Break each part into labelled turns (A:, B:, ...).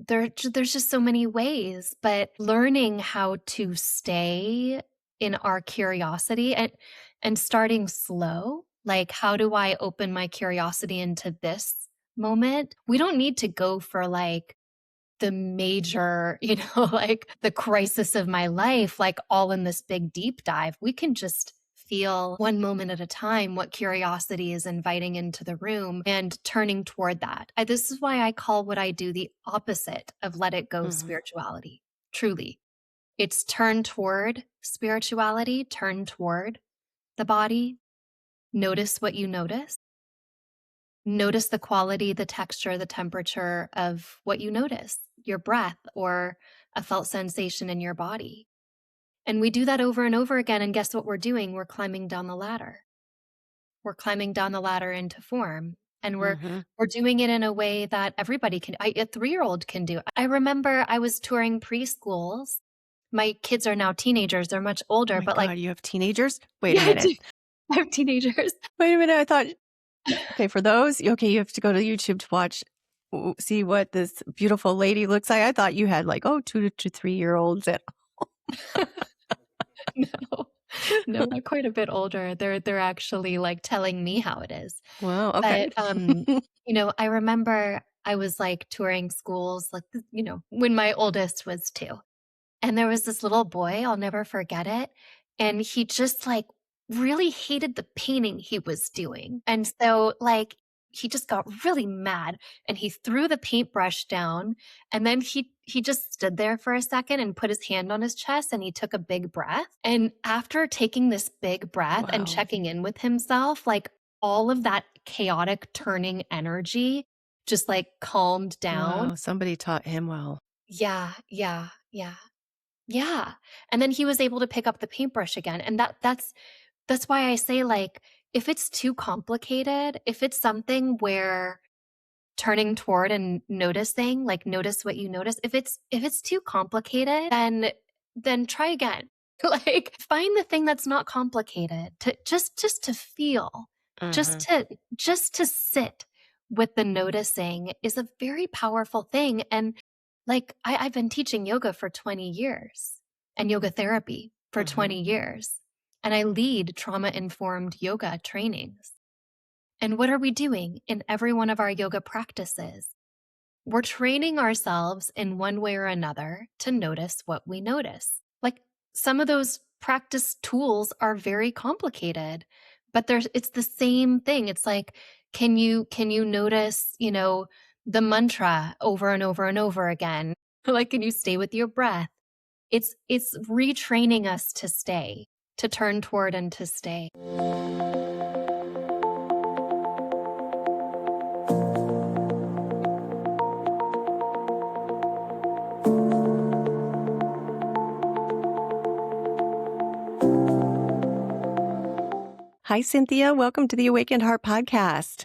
A: there's just so many ways, but learning how to stay in our curiosity and starting slow, like how do I open my curiosity into this moment? We don't need to go for like the major, like the crisis of my life, like all in this big deep dive. We can just feel one moment at a time what curiosity is inviting into the room and turning toward that. This is why I call what I do the opposite of let it go
B: Mhm.
A: spirituality. Truly, it's turn toward spirituality, turn toward the body, notice what you notice. Notice the quality, the texture, the temperature of what you notice, your breath or a felt sensation in your body. And we do that over and over again. And guess what we're doing? We're climbing down the ladder. We're climbing down the ladder into form. And
B: Mhm.
A: we're doing it in a way that everybody can, a 3-year-old can do. I remember I was touring preschools. My kids are now teenagers. They're much
B: Oh
A: older,
B: my
A: but like,
B: God, you have teenagers? Wait a
A: yeah, I
B: minute.
A: do. I have teenagers.
B: Wait a minute. I thought, okay, for those, okay, you have to go to YouTube to watch, see what this beautiful lady looks like. I thought you had like, 2 to 3 year olds.
A: No, no, they're quite a bit older. They're actually like telling me how it is.
B: Wow. Okay.
A: But I remember I was like touring schools, like when my oldest was 2. And there was this little boy, I'll never forget it. And he just like really hated the painting he was doing. And so like he just got really mad and he threw the paintbrush down and then he just stood there for a second and put his hand on his chest and he took a big breath. And after taking this big breath and
B: Wow.
A: checking in with himself, like all of that chaotic turning energy just like calmed down.
B: Wow. Somebody taught him well.
A: Yeah, yeah, yeah. Yeah. And then he was able to pick up the paintbrush again. And that's why I say like if it's too complicated, if it's something where turning toward and noticing, like notice what you notice, if it's too complicated, then try again. Like find the thing that's not complicated to just to feel, just
B: Hmm.
A: to just to sit with the noticing is a very powerful thing. And like I've been teaching yoga for 20 years and yoga therapy for
B: Hmm.
A: 20 years. And I lead trauma informed yoga trainings. And what are we doing in every one of our yoga practices? We're training ourselves in one way or another to notice what we notice. Like some of those practice tools are very complicated, but it's the same thing. It's like, can you notice, the mantra over and over and over again? Like, can you stay with your breath? It's retraining us to stay, to turn toward and to stay.
B: Hi, Cynthia. Welcome to the Awakened Heart podcast.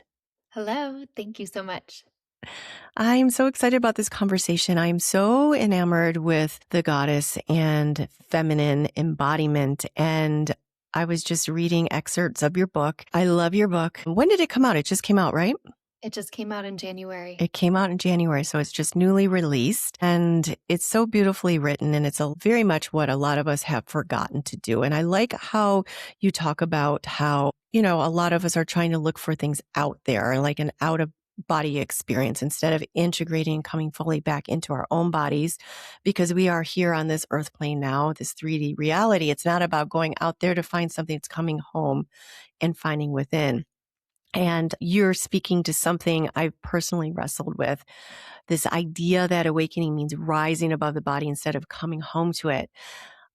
A: Hello. Thank you so much.
B: I'm so excited about this conversation. I'm so enamored with the goddess and feminine embodiment. And I was just reading excerpts of your book. I love your book. When did it come out? It just came out, right?
A: It just came out in January.
B: It came out in January, so it's just newly released. And it's so beautifully written. And it's very much what a lot of us have forgotten to do. And I like how you talk about how, a lot of us are trying to look for things out there, like an out of body experience instead of integrating and coming fully back into our own bodies, because we are here on this earth plane now, this 3D reality. It's not about going out there to find something. It's coming home and finding within. And you're speaking to something I've personally wrestled with, this idea that awakening means rising above the body instead of coming home to it.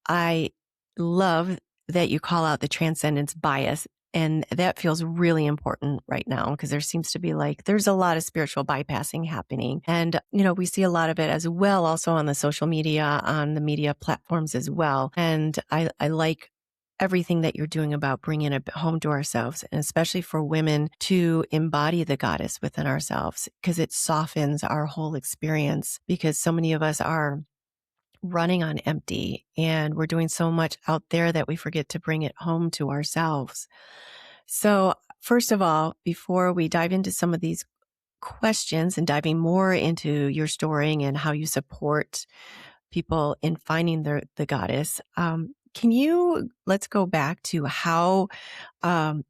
B: I love that you call out the transcendence bias. And that feels really important right now because there seems to be there's a lot of spiritual bypassing happening. And, we see a lot of it as well also on the social media, on the media platforms as well. And I like everything that you're doing about bringing it home to ourselves, and especially for women to embody the goddess within ourselves, because it softens our whole experience, because so many of us are running on empty and we're doing so much out there that we forget to bring it home to ourselves. So first of all, before we dive into some of these questions and diving more into your story and how you support people in finding the goddess. Can you let's go back to how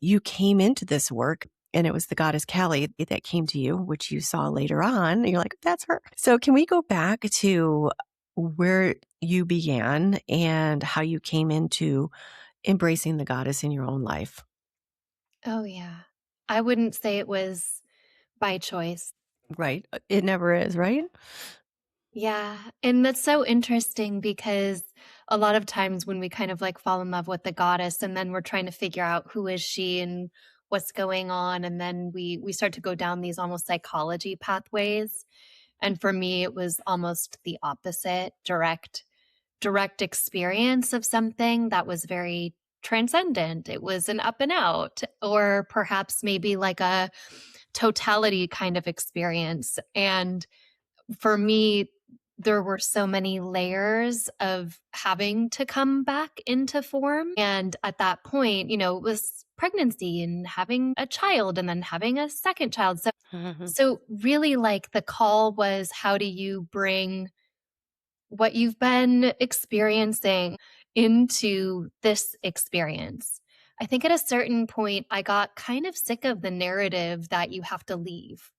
B: you came into this work? And it was the goddess Kali that came to you, which you saw later on. And you're like, that's her. So, can we go back to where you began and how you came into embracing the goddess in your own life?
A: Oh, yeah. I wouldn't say it was by choice.
B: Right. It never is, right?
A: Yeah. And that's so interesting because a lot of times when we kind of like fall in love with the goddess and then we're trying to figure out who is she and what's going on, and then we start to go down these almost psychology pathways. And for me it was almost the opposite, direct experience of something that was very transcendent. It was an up and out, or perhaps maybe like a totality kind of experience. And for me, there were so many layers of having to come back into form. And at that point, it was pregnancy and having a child and then having a second child. So
B: Mhm.
A: so really like the call was, how do you bring what you've been experiencing into this experience? I think at a certain point I got kind of sick of the narrative that you have to leave.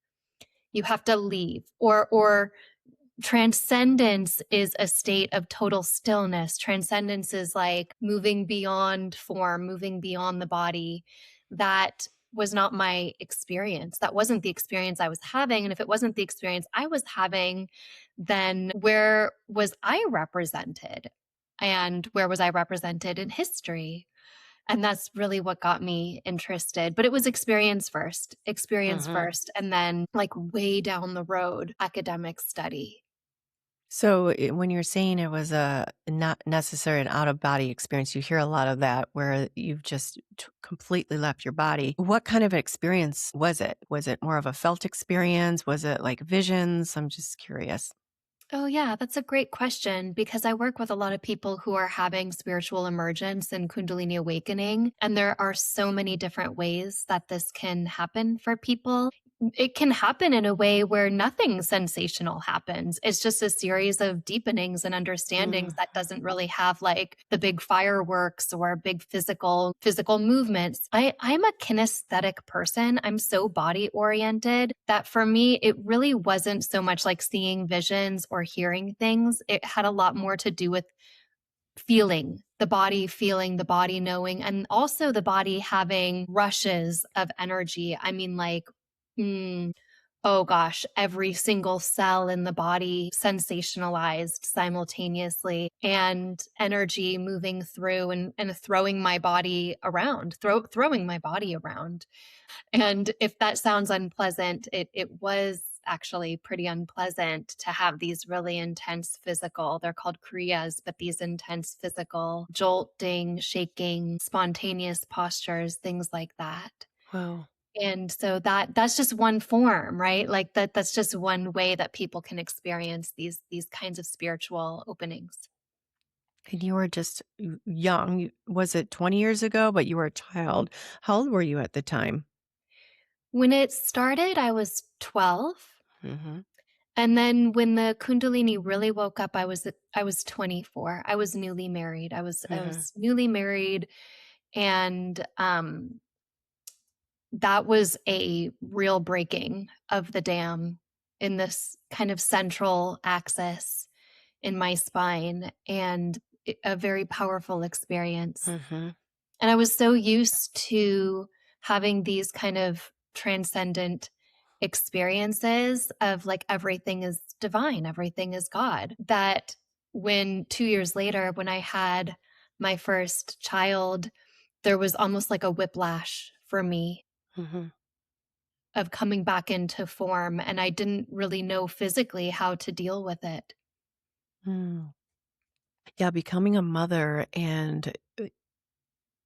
A: You have to leave, or transcendence is a state of total stillness. Transcendence is like moving beyond form, moving beyond the body. That was not my experience. That wasn't the experience I was having. And if it wasn't the experience I was having, then where was I represented? And where was I represented in history? And that's really what got me interested. But it was experience
B: Mhm.
A: first, and then like way down the road, academic study.
B: So, when you're saying it was a not necessarily an out of body experience, you hear a lot of that where you've just completely left your body. What kind of experience was it? Was it more of a felt experience? Was it like visions? I'm just curious.
A: Oh, yeah, that's a great question because I work with a lot of people who are having spiritual emergence and Kundalini awakening. And there are so many different ways that this can happen for people. It can happen in a way where nothing sensational happens. It's just a series of deepenings and understandings that
B: Mhm.
A: doesn't really have like the big fireworks or big physical movements. I'm a kinesthetic person. I'm so body oriented that for me, it really wasn't so much like seeing visions or hearing things. It had a lot more to do with feeling the body knowing, and also the body having rushes of energy. I mean, like, mm, oh gosh, every single cell in the body sensationalized simultaneously, and energy moving through and throwing my body around, throwing my body around. And if that sounds unpleasant, it was actually pretty unpleasant to have these really intense physical, they're called kriyas, but these intense physical jolting, shaking, spontaneous postures, things like that.
B: Wow.
A: And so that's just one form, right? Like that's just one way that people can experience these kinds of spiritual openings.
B: And you were just young. Was it 20 years ago? But you were a child. How old were you at the time?
A: When it started, I was 12.
B: Hmm.
A: And then when the Kundalini really woke up, I was 24. I was newly married. I
B: Hmm.
A: was newly married, and that was a real breaking of the dam in this kind of central axis in my spine, and a very powerful experience.
B: Hmm.
A: And I was so used to having these kind of transcendent experiences of like everything is divine, everything is God, that when 2 years later, when I had my first child, there was almost like a whiplash for me
B: Hmm.
A: of coming back into form. And I didn't really know physically how to deal with it.
B: Mm. Yeah, becoming a mother and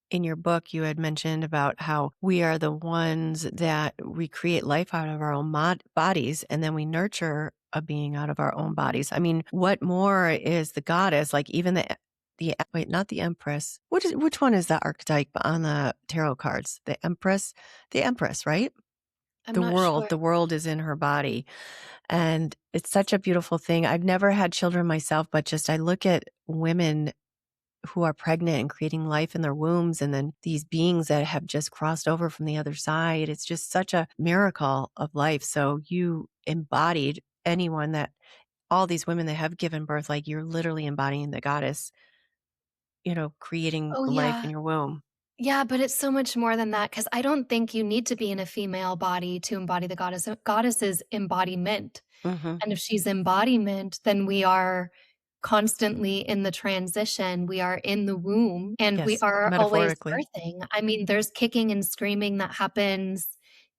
B: in your book, you had mentioned about how we are the ones that we create life out of our own bodies, and then we nurture a being out of our own bodies. I mean, what more is the goddess? Like even the wait, not the empress. Which one is the archetype on the tarot cards? The empress, right?
A: I'm not sure.
B: The world is in her body. And it's such a beautiful thing. I've never had children myself, but just I look at women who are pregnant and creating life in their wombs, and then these beings that have just crossed over from the other side. It's just such a miracle of life. So you embodied anyone that all these women that have given birth, like you're literally embodying the goddess, creating
A: Oh,
B: life in
A: yeah.
B: your womb.
A: Yeah, but it's so much more than that because I don't think you need to be in a female body to embody the goddess. Goddess is embodiment.
B: Hmm.
A: And if she's embodiment, then we are constantly in the transition. We are in the womb and we
B: Yes,
A: are always
B: metaphorically.
A: birthing. I mean, there's kicking and screaming that happens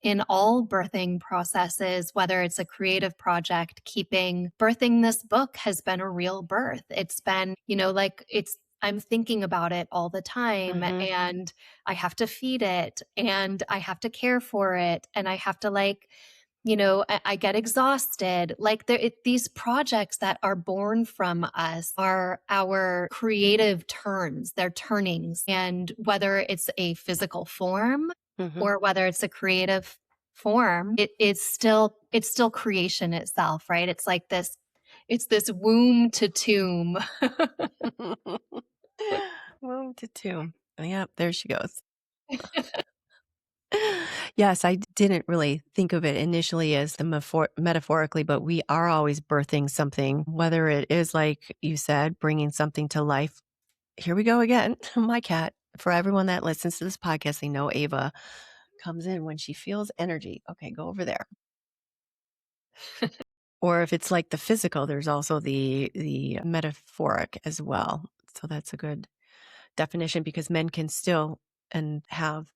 A: in all birthing processes, whether it's a creative project, birthing this book has been a real birth. It's been, I'm thinking about it all the time
B: Hmm.
A: and I have to feed it and I have to care for it and I have to I get exhausted. These projects that are born from us are our creative turns, they're turnings. And whether it's a physical form
B: Hmm.
A: or whether it's a creative form, it's still creation itself, right? It's this womb to tomb.
B: Womb to tomb. Yep, there she goes. Yes, I didn't really think of it initially as the metaphorically, but we are always birthing something, whether it is like you said, bringing something to life. Here we go again. My cat. For everyone that listens to this podcast, they know Ava comes in when she feels energy. Okay, go over there. Or if it's like the physical, there's also the metaphoric as well. So that's a good definition because men can still and have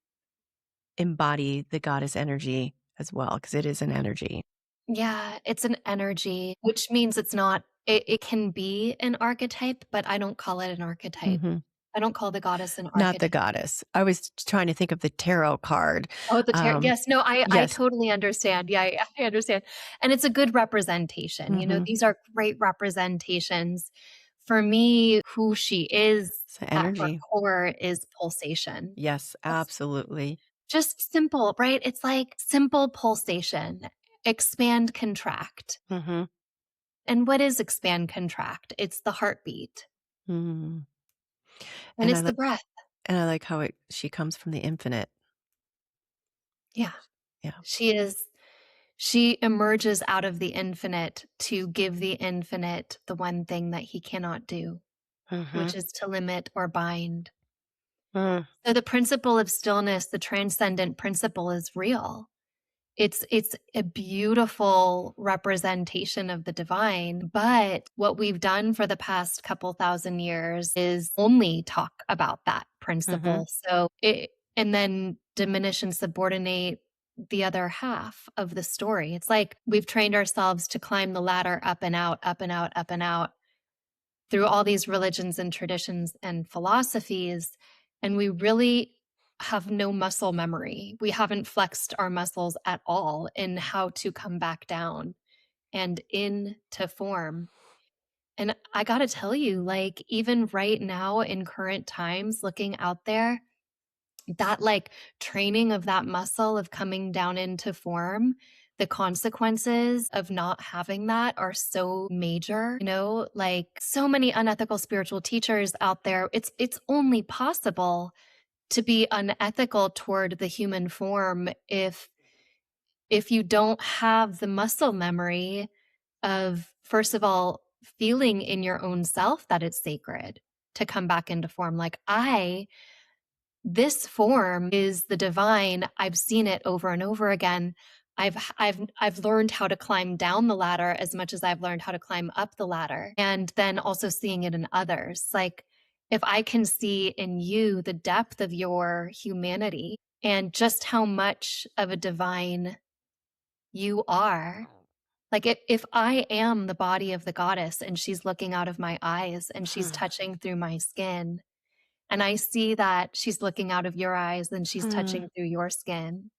B: embody the goddess energy as well because it is an energy.
A: Yeah, it's an energy, which means it can be an archetype, but I don't call it an archetype.
B: Mhm.
A: I don't call the goddess an
B: Not the
A: archetype.
B: goddess. I was trying to think of the tarot card.
A: Oh, the tarot.
B: Um,
A: Yes, no, I
B: yes.
A: totally understand. Yeah, I understand. And it's a good representation.
B: Mhm.
A: These are great representations. For me, who she is
B: It's the
A: at her
B: energy.
A: core is pulsation.
B: Yes,
A: That's
B: absolutely.
A: just simple, right? It's like simple pulsation. Expand, contract.
B: Mhm.
A: And what is expand, contract? It's the heartbeat
B: Mhm.
A: and
B: And
A: it's the breath.
B: I like how she comes from the infinite.
A: Yeah.
B: Yeah.
A: She is She emerges out of the infinite to give the infinite the one thing that he cannot do, which
B: Mhm.
A: is to limit or bind.
B: Mm.
A: So the principle of stillness, the transcendent principle is real. It's a beautiful representation of the divine, but what we've done for the past couple thousand years is only talk about that
B: Mhm.
A: principle. And then diminish and subordinate the other half of the story. It's like we've trained ourselves to climb the ladder up and out, up and out, up and out through all these religions and traditions and philosophies. And we really have no muscle memory. We haven't flexed our muscles at all in how to come back down and into form. And I got to tell you, even right now in current times, looking out there, that training of that muscle of coming down into form, the consequences of not having that are so major, like so many unethical spiritual teachers out there. It's only possible to be unethical toward the human form if you don't have the muscle memory of, first of all, feeling in your own self that it's sacred to come back into form. This form is the divine. I've seen it over and over again. I've learned how to climb down the ladder as much as I've learned how to climb up the ladder. And then also seeing it in others. Like if I can see in you the depth of your humanity and just how much of a divine you are. Like if I am the body of the goddess and she's looking out of my eyes and she's touching through my skin, and I see that she's looking out of your eyes and she's
B: Mhm.
A: touching through your skin.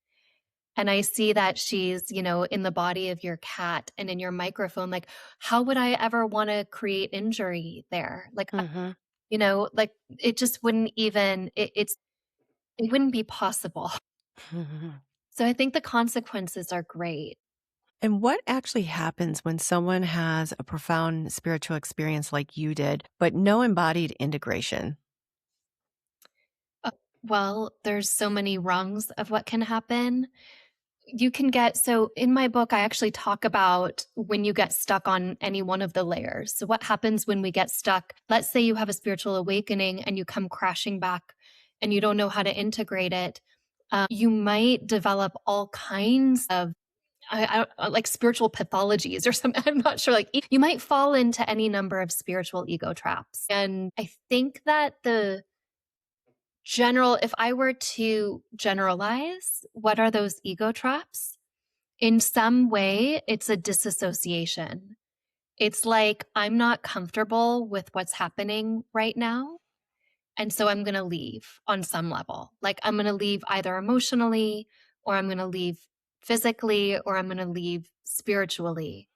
A: And I see that she's, in the body of your cat and in your microphone. Like, how would I ever want to create injury there?
B: Mhm.
A: It just wouldn't even, it wouldn't be possible.
B: Mhm.
A: So I think the consequences are great.
B: And what actually happens when someone has a profound spiritual experience like you did, but no embodied integration?
A: Uh, Well, there's so many rungs of what can happen. You can get so in my book, I actually talk about when you get stuck on any one of the layers. So, what happens when we get stuck? Let's say you have a spiritual awakening and you come crashing back and you don't know how to integrate it. You might develop all kinds of like spiritual pathologies or something. I'm not sure. Like you might fall into any number of spiritual ego traps. And I think that if I were to generalize, what are those ego traps? In some way, it's a disassociation. It's like, I'm not comfortable with what's happening right now. And so I'm going to leave on some level. Like, I'm going to leave either emotionally, or I'm going to leave physically, or I'm going to leave spiritually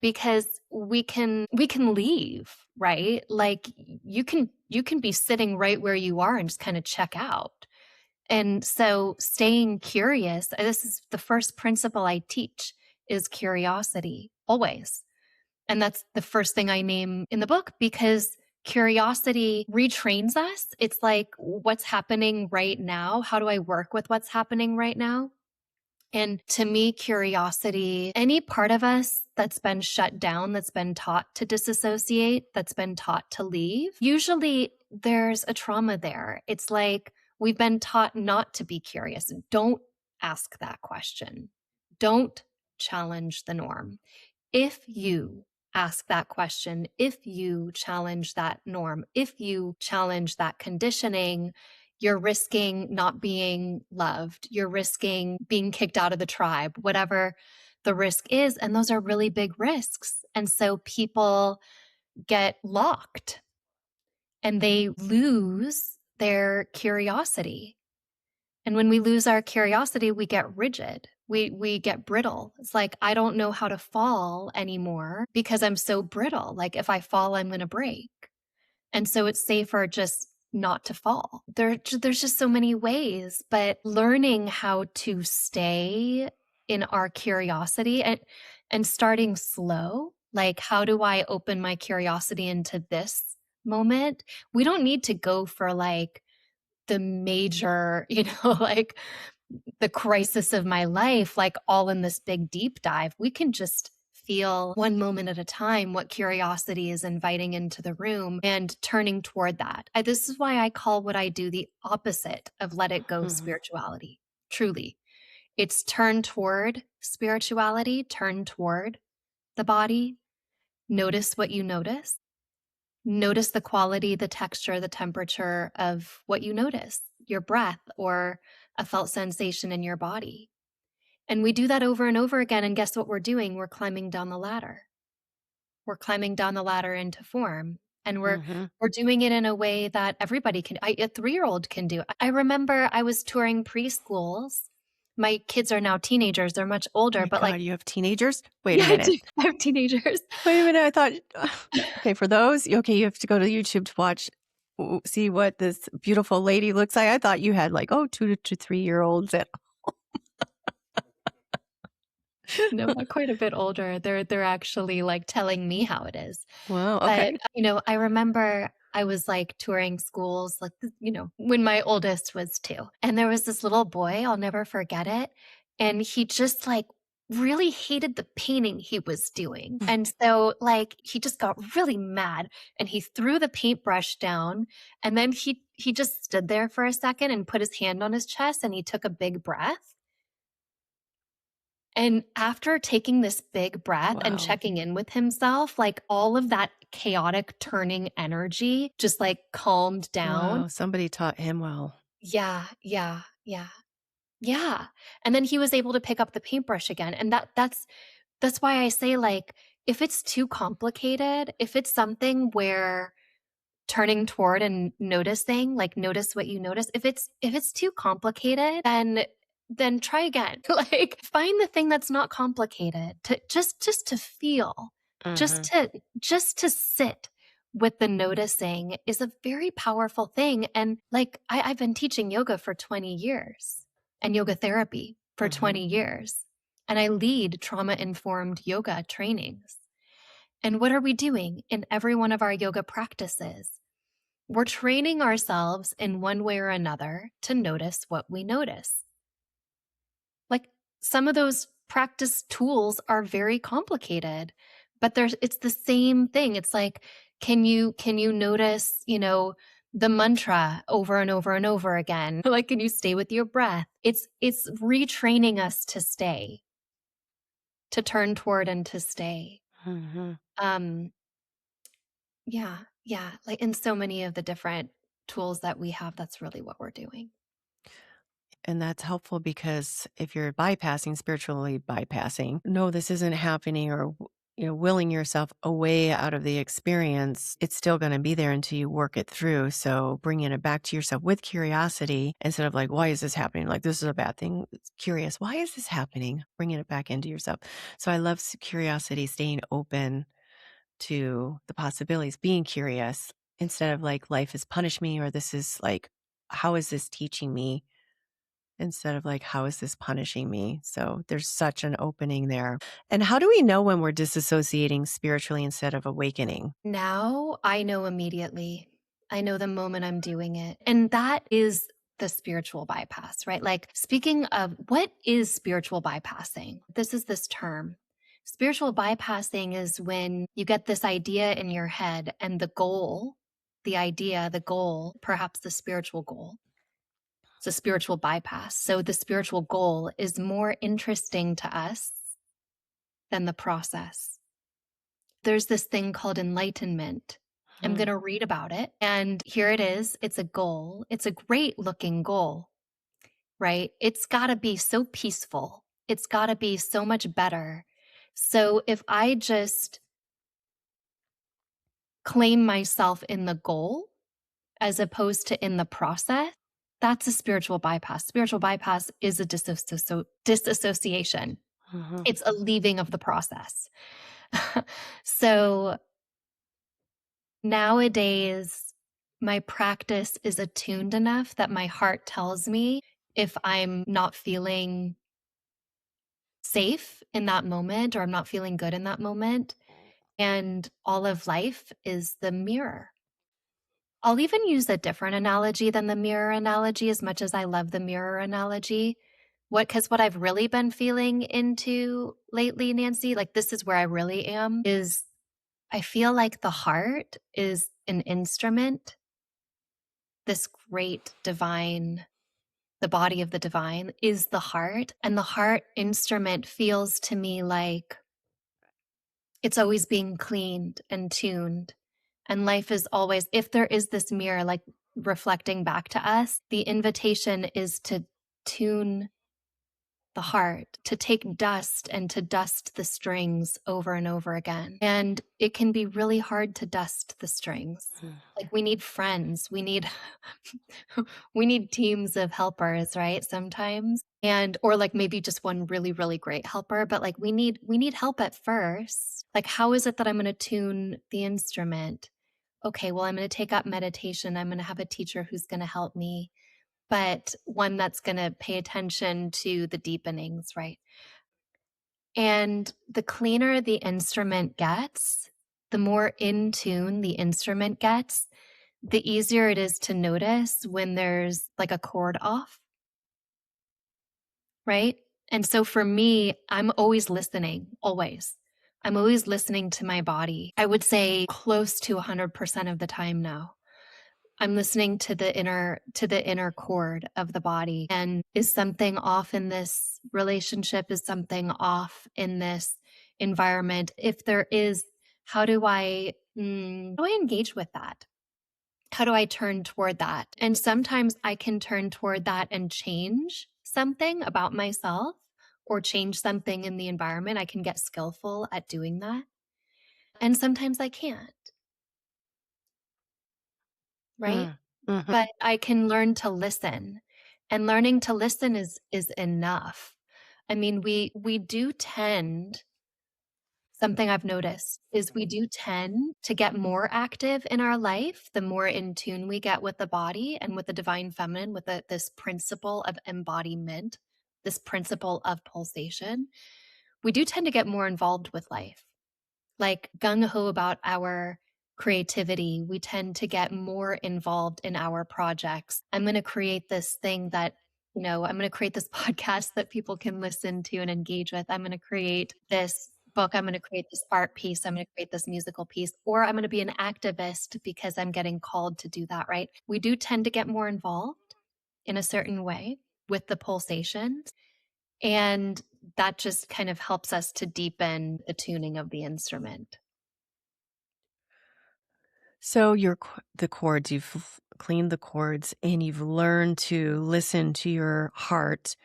A: because we can leave, right? Like you can be sitting right where you are and just kind of check out. And so staying curious, this is the first principle I teach is curiosity always. And that's the first thing I name in the book because curiosity retrains us. It's like, what's happening right now? How do I work with what's happening right now? And to me, curiosity, any part of us that's been shut down, that's been taught to disassociate, that's been taught to leave, usually there's a trauma there. It's like we've been taught not to be curious. Don't ask that question. Don't challenge the norm. If you ask that question, if you challenge that norm, if you challenge that conditioning, you're risking not being loved. You're risking being kicked out of the tribe, whatever the risk is. And those are really big risks. And so people get locked and they lose their curiosity. And when we lose our curiosity, we get rigid. We get brittle. It's like, I don't know how to fall anymore because I'm so brittle. Like if I fall, I'm going to break. And so it's safer just not to fall. There's just so many ways, but learning how to stay in our curiosity and starting slow, like how do I open my curiosity into this moment? We don't need to go for like the major, like the crisis of my life, like all in this big deep dive. We can just feel one moment at a time what curiosity is inviting into the room and turning toward that. This is why I call what I do the opposite of let it go
B: Mhm.
A: spirituality. Truly, it's turn toward spirituality, turn toward the body, notice what you notice. Notice the quality, the texture, the temperature of what you notice, your breath or a felt sensation in your body. And we do that over and over again. And guess what we're doing? We're climbing down the ladder. We're climbing down the ladder into form. And we're
B: Mhm.
A: we're doing it in a way that everybody can, a 3-year-old can do. I remember I was touring preschools. My kids are now teenagers. They're much
B: Oh
A: older,
B: my
A: but like,
B: God, you have teenagers? Wait a
A: yeah, I
B: minute.
A: do. I have teenagers.
B: Wait a minute. I thought, okay, for those, okay, you have to go to YouTube to watch, see what this beautiful lady looks like. I thought you had like, oh, 2 to 3 year olds.
A: No, they're quite a bit older. They're actually like telling me how it is.
B: Wow.
A: But,
B: Okay.
A: I remember I was like touring schools, like, when my oldest was 2. And there was this little boy, I'll never forget it. And he just like really hated the painting he was doing. And so like he just got really mad and he threw the paintbrush down and then he just stood there for a second and put his hand on his chest and he took a big breath. And after taking this big breath and
B: Wow.
A: checking in with himself, like all of that chaotic turning energy just like calmed down.
B: Wow. Somebody taught him well.
A: Yeah, yeah, yeah. Yeah. And then he was able to pick up the paintbrush again. And that's why I say like if it's too complicated, if it's something where turning toward and noticing, like notice what you notice. If it's too complicated, then try again. Like find the thing that's not complicated to just to feel, just
B: Hmm.
A: to just to sit with the noticing is a very powerful thing. And like I've been teaching yoga for 20 years and yoga therapy. for
B: Mhm.
A: 20 years, and I lead trauma informed yoga trainings. And what are we doing in every one of our yoga practices? We're training ourselves in one way or another to notice what we notice. Like some of those practice tools are very complicated, but it's the same thing. It's like, can you notice, the mantra over and over and over again? Like, can you stay with your breath? It's retraining us to stay, to turn toward and to stay.
B: Mhm.
A: Um, yeah, yeah. Like in so many of the different tools that we have, that's really what we're doing.
B: And that's helpful because if you're bypassing, spiritually bypassing, no, this isn't happening, or willing yourself away out of the experience, it's still going to be there until you work it through. So bringing it back to yourself with curiosity instead of like, why is this happening? Like, this is a bad thing. It's curious. Why is this happening? Bringing it back into yourself. So I love curiosity, staying open to the possibilities, being curious instead of like, life has punished me, or this is like, how is this teaching me? Instead of like, how is this punishing me? So there's such an opening there. And how do we know when we're disassociating spiritually instead of awakening?
A: Now I know immediately. I know the moment I'm doing it. And that is the spiritual bypass, right? Like, speaking of what is spiritual bypassing, this is this term. Spiritual bypassing is when you get this idea in your head and the goal, the idea, the goal, perhaps the spiritual goal. It's a spiritual bypass. So the spiritual goal is more interesting to us than the process. There's this thing called enlightenment. I'm
B: Mhm.
A: going to read about it. And here it is. It's a goal. It's a great looking goal, right? It's got to be so peaceful. It's got to be so much better. So if I just claim myself in the goal as opposed to in the process, that's a spiritual bypass. Spiritual bypass is a disassociation.
B: Mhm.
A: It's a leaving of the process. So nowadays, my practice is attuned enough that my heart tells me if I'm not feeling safe in that moment or I'm not feeling good in that moment. And all of life is the mirror. I'll even use a different analogy than the mirror analogy, as much as I love the mirror analogy. Because what I've really been feeling into lately, Nancy, like this is where I really am, is I feel like the heart is an instrument, this great divine, the body of the divine is the heart. And the heart instrument feels to me like it's always being cleaned and tuned. And life is always, if there is this mirror, like reflecting back to us, the invitation is to tune the heart, to take dust and to dust the strings over and over again. And it can be really hard to dust the strings. Like we need friends, we need we need teams of helpers, right? Sometimes. And or like maybe just one really really great helper, but like we need help at first. Like how is it that I'm going to tune the instrument? Okay, well I'm going to take up meditation. I'm going to have a teacher who's going to help me, but one that's going to pay attention to the deepenings, right? And the cleaner the instrument gets, the more in tune the instrument gets, the easier it is to notice when there's like a chord off, right? And so for me, I'm always listening, always. I'm always listening to my body. I would say close to 100% of the time now. I'm listening to the inner chord of the body. And is something off in this relationship? Is something off in this environment? If there is, how do I engage with that? How do I turn toward that? And sometimes I can turn toward that and change something about myself or change something in the environment. I can get skillful at doing that. And sometimes I can't, right?
B: Mm. Mhm.
A: But I can learn to listen. And learning to listen is enough. I mean, we do tend, something I've noticed is we do tend to get more active in our life the more in tune we get with the body and with the divine feminine, with this principle of embodiment this principle of pulsation, we do tend to get more involved with life. Like gung ho about our creativity, we tend to get more involved in our projects. I'm going to create this thing that, I'm going to create this podcast that people can listen to and engage with. I'm going to create this book. I'm going to create this art piece. I'm going to create this musical piece, or I'm going to be an activist because I'm getting called to do that, right? We do tend to get more involved in a certain way with the pulsations. And that just kind of helps us to deepen the tuning of the instrument.
B: So the chords, you've cleaned the chords and you've learned to listen to your heart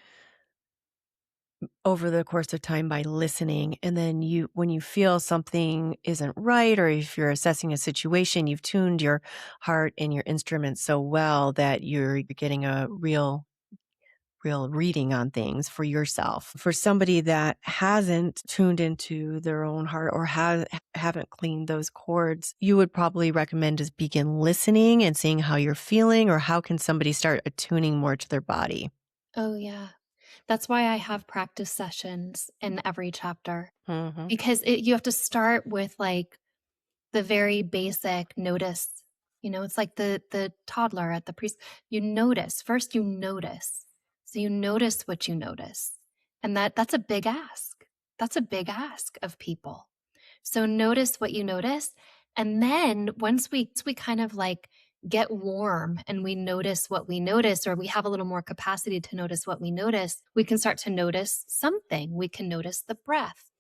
B: over the course of time by listening. And then when you feel something isn't right, or if you're assessing a situation, you've tuned your heart and your instrument so well that you're getting a real reading on things for yourself. For somebody that hasn't tuned into their own heart or haven't cleaned those chords, you would probably recommend just begin listening and seeing how you're feeling, or how can somebody start attuning more to their body?
A: Oh, yeah. That's why I have practice sessions in every chapter,
B: Mhm.
A: because you have to start with like the very basic notice. It's like the toddler at the you notice. First you notice. So you notice what you notice. And that's a big ask. That's a big ask of people. So notice what you notice. And then once we kind of like get warm and we notice what we notice, or we have a little more capacity to notice what we notice, we can start to notice something. We can notice the breath,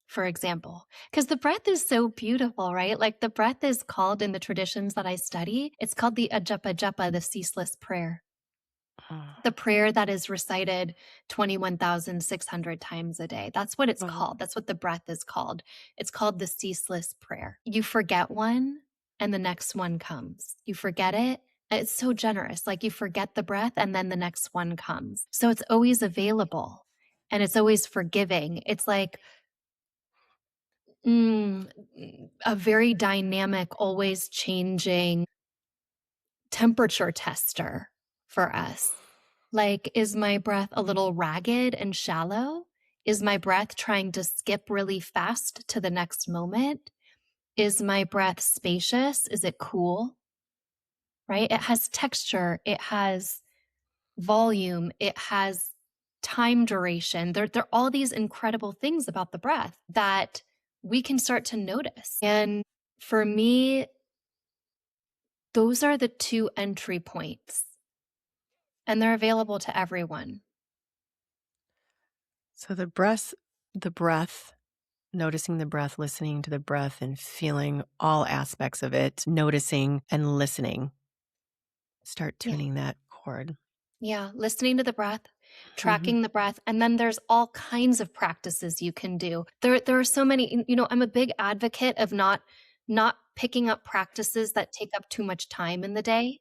A: for example, because the breath is so beautiful, right? Like the breath is called, in the traditions that I study, it's called the ajapa japa, the ceaseless prayer. The prayer that is recited 21,600 times a day. That's what it's
B: Wow.
A: called. That's what the breath is called. It's called the ceaseless prayer. You forget one and the next one comes. You forget it. It's so generous. Like you forget the breath and then the next one comes. So it's always available and it's always forgiving. It's like a very dynamic, always changing temperature tester for us. Like, is my breath a little ragged and shallow? Is my breath trying to skip really fast to the next moment? Is my breath spacious? Is it cool? Right? It has texture. It has volume. It has time duration. There are all these incredible things about the breath that we can start to notice. And for me, those are the two entry points, and they're available to everyone.
B: So the breath, noticing the breath, listening to the breath, and feeling all aspects of it, noticing and listening. Start
A: Yeah.
B: tuning that chord.
A: Yeah. Listening to the breath,
B: Mhm.
A: tracking the breath. And then there's all kinds of practices you can do. There are so many, I'm a big advocate of not picking up practices that take up too much time in the day,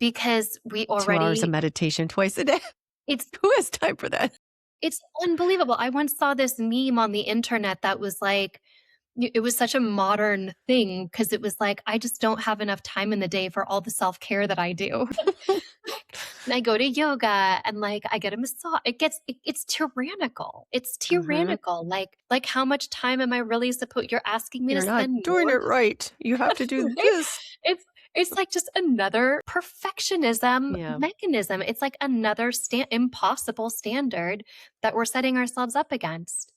A: because
B: 2 hours of meditation twice a day.
A: it's
B: Who has time for that?
A: it's unbelievable. I once saw this meme on the internet that was like, it was such a modern thing, because it was like, I just don't have enough time in the day for all the self-care that I do. And I go to yoga and like I get a massage. It's tyrannical. It's
B: Mhm.
A: tyrannical. Like how much time am I really supposed you're asking me to
B: You're not
A: spend
B: doing
A: more
B: it right. You have to do
A: right?
B: this.
A: It's it's like just another perfectionism
B: Yeah.
A: mechanism. It's like another impossible standard that we're setting ourselves up against.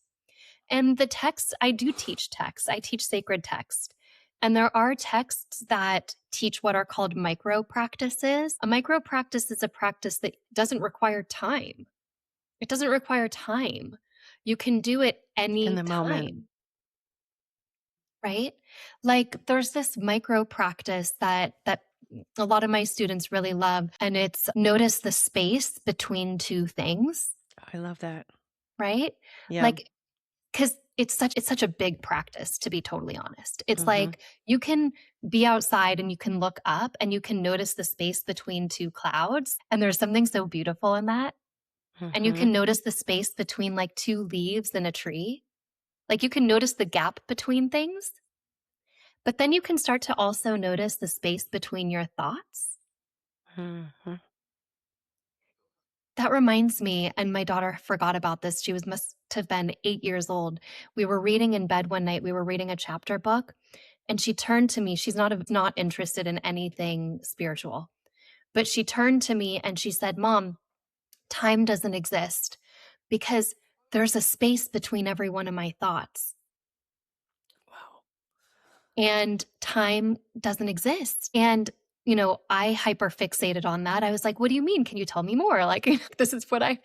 A: And the text, I do teach text. I teach sacred text. And there are texts that teach what are called micro practices. A micro practice is a practice that doesn't require time. It doesn't require time. You can do it
B: In
A: any
B: the moment.
A: time, right? Like there's this micro practice that a lot of my students really love, and it's notice the space between two things,
B: I love that.
A: right?
B: Yeah.
A: Like, because it's such a big practice, to be totally honest. It's
B: Mhm.
A: like you can be outside and you can look up and you can notice the space between two clouds, and there's something so beautiful in that. And you
B: Mhm.
A: can notice the space between like two leaves in a tree. Like you can notice the gap between things, but then you can start to also notice the space between your thoughts.
B: Mhm.
A: That reminds me, and my daughter forgot about this. She was must have been 8 years old. We were reading in bed one night. We were reading a chapter book, and she turned to me. She's not interested in anything spiritual, but she turned to me and she said, "Mom, time doesn't exist because there's a space between every one of my thoughts,
B: Wow.
A: and time doesn't exist." And I hyper fixated on that. I was like, "What do you mean? Can you tell me more?" Like, so I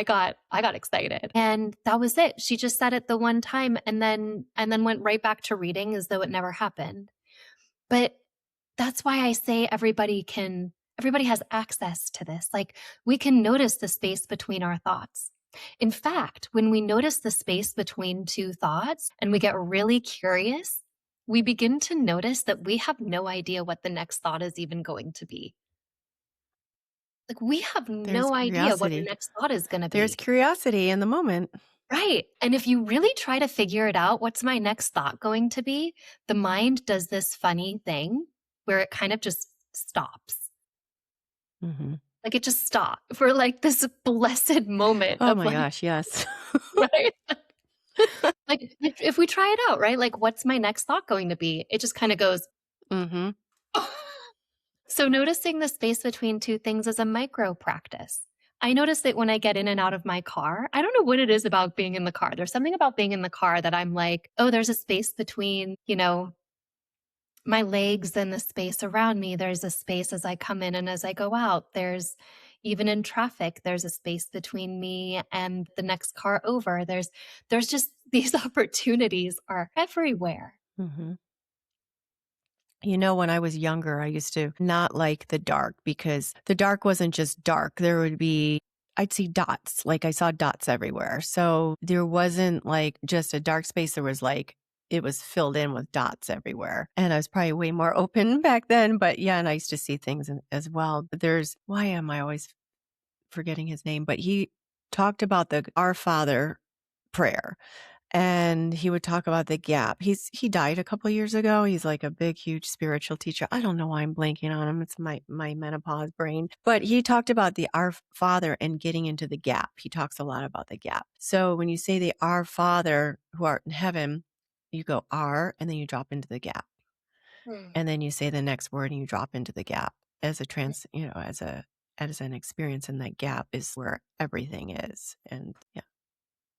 A: got excited. And that was it. She just said it the one time and then went right back to reading as though it never happened. But that's why I say everybody has access to this. Like, we can notice the space between our thoughts. In fact, when we notice the space between two thoughts and we get really curious, we begin to notice that we have no idea what the next thought is even going to be. Like, we have
B: There's
A: no idea what the
B: curiosity.
A: next thought is going to
B: There's
A: be.
B: curiosity in the moment.
A: Right. And if you really try to figure it out, what's my next thought going to be? The mind does this funny thing where it kind of just stops.
B: Mhm.
A: Like, it just stopped for like this blessed moment
B: Oh
A: of
B: my
A: like,
B: gosh, yes.
A: right? Like, if we try it out, right? Like, what's my next thought going to be? It just kind of goes.
B: Mhm.
A: So, noticing the space between two things is a micro practice. I notice that when I get in and out of my car, I don't know what it is about being in the car. There's something about being in the car that I'm like, oh, there's a space between, my legs and the space around me. There's a space as I come in and as I go out. There's even in traffic, there's a space between me and the next car over. There's just these opportunities are everywhere.
B: Mhm. You know, when I was younger, I used to not like the dark because the dark wasn't just dark. I'd see dots, like I saw dots everywhere. So there wasn't like just a dark space. It was filled in with dots everywhere. And I was probably way more open back then. But yeah, and I used to see things as well. But why am I always forgetting his name? But he talked about the Our Father prayer. And he would talk about the gap. He died a couple of years ago. He's like a big, huge spiritual teacher. I don't know why I'm blanking on him. It's my menopause brain. But he talked about the Our Father and getting into the gap. He talks a lot about the gap. So when you say the Our Father who art in heaven, you go R and then you drop into the gap.
A: Hmm.
B: And then you say the next word and you drop into the gap as as an experience in that gap is where everything is. And yeah,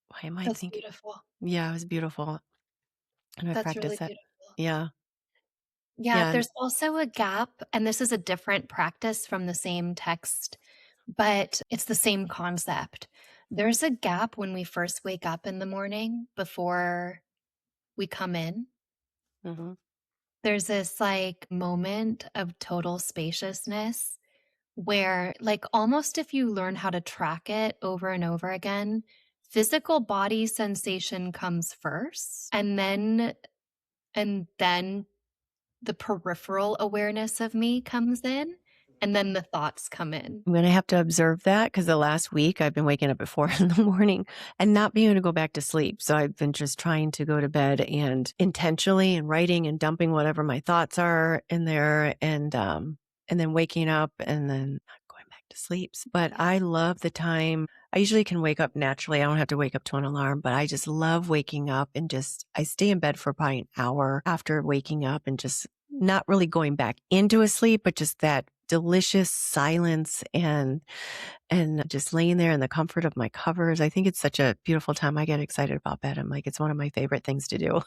B: why am I
A: That's
B: thinking?
A: beautiful.
B: Yeah, it was beautiful. And I
A: That's really
B: practice it.
A: beautiful.
B: Yeah.
A: Yeah,
B: Yeah.
A: there's also a gap, and this is a different practice from the same text, but it's the same concept. There's a gap when we first wake up in the morning before we come in.
B: Mhm.
A: There's this like moment of total spaciousness where, like, almost if you learn how to track it over and over again, physical body sensation comes first, and then the peripheral awareness of me comes in, and then the thoughts come in.
B: I'm gonna have to observe that because the last week I've been waking up at 4 in the morning and not being able to go back to sleep. So I've been just trying to go to bed and intentionally and writing and dumping whatever my thoughts are in there and then waking up and then not going back to sleep. But
A: Yeah.
B: I love the time. I usually can wake up naturally. I don't have to wake up to an alarm, but I just love waking up and I stay in bed for probably an hour after waking up and just not really going back into a sleep, but just that delicious silence and just laying there in the comfort of my covers. I think it's such a beautiful time. I get excited about bed. I'm like, it's one of my favorite things to do.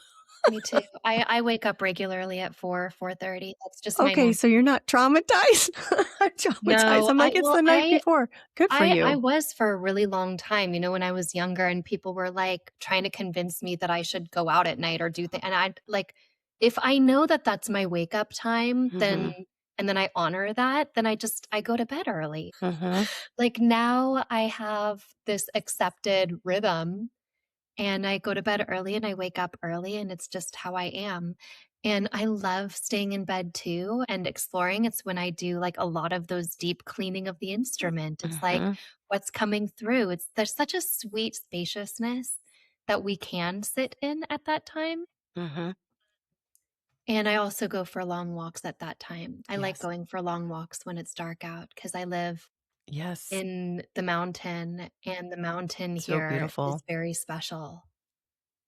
A: Me too. I wake up regularly at 4:30. That's just my
B: Okay,
A: normal.
B: so you're not traumatized? I'm traumatized.
A: No,
B: I'm like, it's the night before. Good for
A: I
B: you.
A: was for a really long time, when I was younger and people were, like, trying to convince me that I should go out at night or do things, and I'd like, if I know that that's my wake up time, then
B: Mhm.
A: and then I honor that, then I go to bed early.
B: Mhm.
A: Like, now I have this accepted rhythm, and I go to bed early and I wake up early, and it's just how I am. And I love staying in bed too and exploring. It's when I do like a lot of those deep cleaning of the instrument. It's like
B: Mhm.
A: what's coming through. There's such a sweet spaciousness that we can sit in at that time.
B: Mhm.
A: And I also go for long walks at that time. I like
B: Yes.
A: going for long walks when it's dark out because I live
B: Yes.
A: in the mountain, and the mountain
B: So
A: here is
B: beautiful.
A: very special.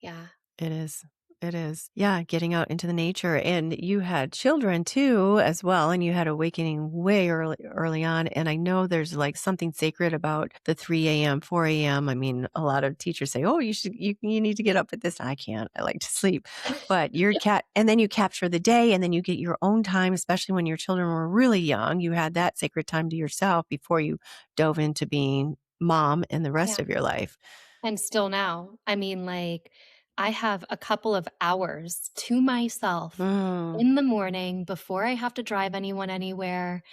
A: Yeah.
B: It is. It is. Yeah, getting out into the nature. And you had children too, as well, and you had awakening way early on. And I know there's like something sacred about the 3 a.m., 4 a.m. I mean, a lot of teachers say, "Oh, you need to get up at this." I can't. I like to sleep. But your cat, and then you capture the day, and then you get your own time, especially when your children were really young. You had that sacred time to yourself before you dove into being mom and the rest
A: Yeah.
B: of your life.
A: And still now, I mean, like, I have a couple of hours to myself
B: Mm,
A: in the morning before I have to drive anyone anywhere.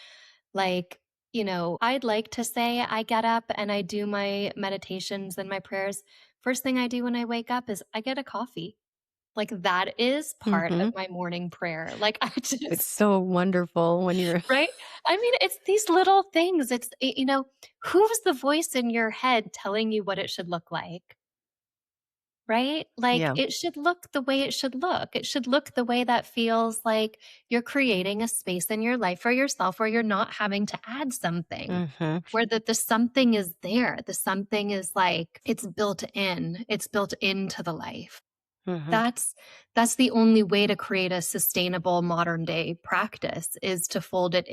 A: Like, I'd like to say I get up and I do my meditations and my prayers. First thing I do when I wake up is I get a coffee. Like, that is part of
B: hmm.
A: my morning prayer. Like, I
B: It's
A: just
B: so wonderful when you're
A: right? I mean, it's these little things. Who's the voice in your head telling you what it should look like? Right? Like,
B: yeah.
A: it should look the way it should look. It should look the way that feels like you're creating a space in your life for yourself where you're not having to add something,
B: Mhm,
A: where the something is there. The something is like it's built in. It's built into the life.
B: mhm.
A: That's the only way to create a sustainable modern day practice is to fold it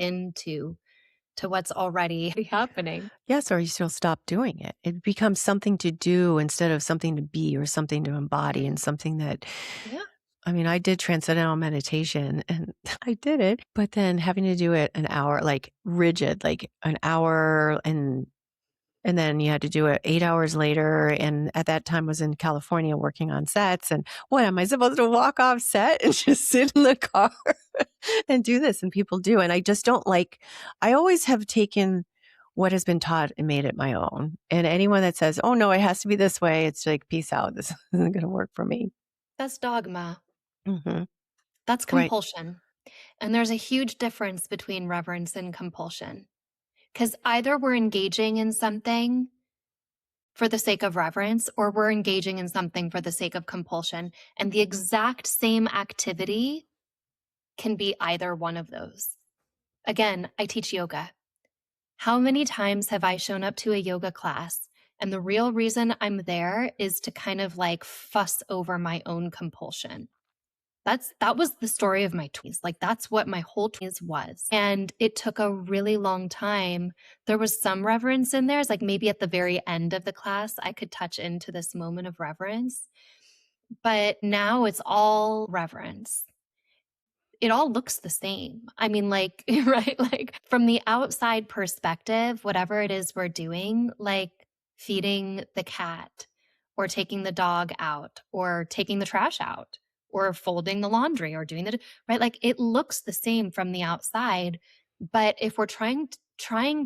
A: to what's already happening.
B: Yes, or you'll stop doing it. It becomes something to do instead of something to be or something to embody and
A: Mhm.
B: something that
A: Yeah.
B: I mean, I did transcendental meditation and I did it, but then having to do it an hour, like rigid, like an hour and then you had to do it 8 hours later, and at that time was in California working on sets, and what, am I supposed to walk off set and just sit in the car and do this? And people do, and I just don't like I always have taken what has been taught and made it my own, and anyone that says, "Oh, no, it has to be this way," it's like, "Peace out, this isn't gonna work for me."
A: That's dogma.
B: Mhm.
A: That's
B: Right.
A: compulsion. And there's a huge difference between reverence and compulsion. Because either we're engaging in something for the sake of reverence or we're engaging in something for the sake of compulsion. And the exact same activity can be either one of those. Again, I teach yoga. How many times have I shown up to a yoga class? And the real reason I'm there is to kind of like fuss over my own compulsion. That was the story of my 20s. Like that's what my whole 20s was. And it took a really long time. There was some reverence in there. It's like maybe at the very end of the class, I could touch into this moment of reverence. But now it's all reverence. It all looks the same. I mean, like, right? Like from the outside perspective, whatever it is we're doing, like feeding the cat or taking the dog out or taking the trash out or folding the laundry or doing right? Like it looks the same from the outside. But if we're trying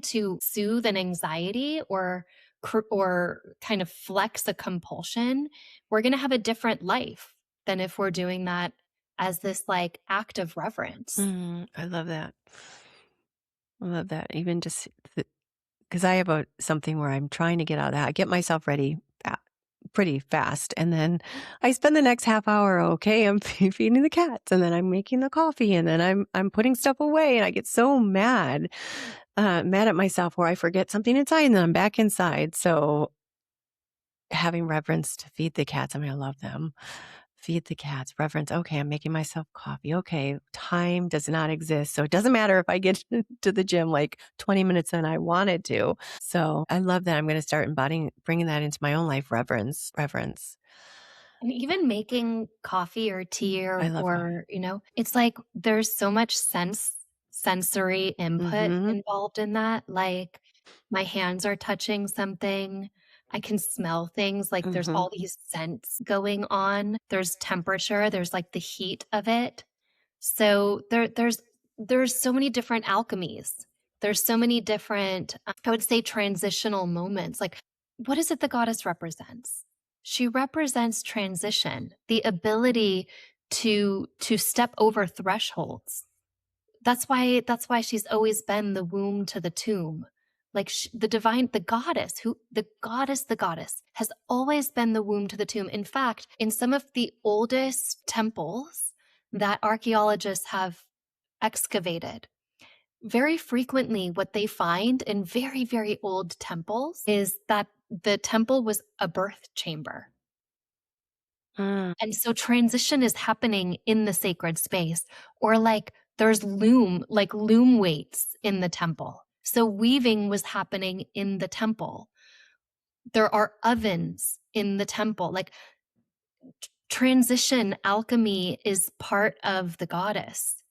A: to soothe an anxiety or kind of flex a compulsion, we're going to have a different life than if we're doing that as this like act of reverence.
B: Mm, I love that. I love that. Even just because I have something where I'm trying to get out of that. I get myself ready pretty fast, and then I spend the next half hour. Okay, I'm feeding the cats, and then I'm making the coffee, and then I'm putting stuff away, and I get so mad at myself where I forget something inside, and then I'm back inside. So having reverence to feed the cats. I mean, I love them. Feed the cats, reverence. Okay, I'm making myself coffee. Okay, time does not exist. So it doesn't matter if I get to the gym like 20 minutes and I wanted to. So I love that. I'm going to start embodying, bringing that into my own life. Reverence, reverence.
A: And even making coffee or tea
B: I
A: or,
B: love coffee.
A: or, it's like there's so much sensory input
B: Mm-hmm.
A: involved in that. Like my hands are touching something. I can smell things. Like there's
B: Mm-hmm.
A: all these scents going on. There's temperature. There's like the heat of it. So there's so many different alchemies. There's so many different, I would say, transitional moments. Like, what is it the goddess represents? She represents transition, the ability to step over thresholds. That's why she's always been the womb to the tomb. Like the divine, the goddess has always been the womb to the tomb. In fact, in some of the oldest temples that archaeologists have excavated, very frequently what they find in very, very old temples is that the temple was a birth chamber.
B: Mm.
A: And so transition is happening in the sacred space, or like there's loom weights in the temple. So weaving was happening in the temple. There are ovens in the temple. Like transition alchemy is part of the goddess.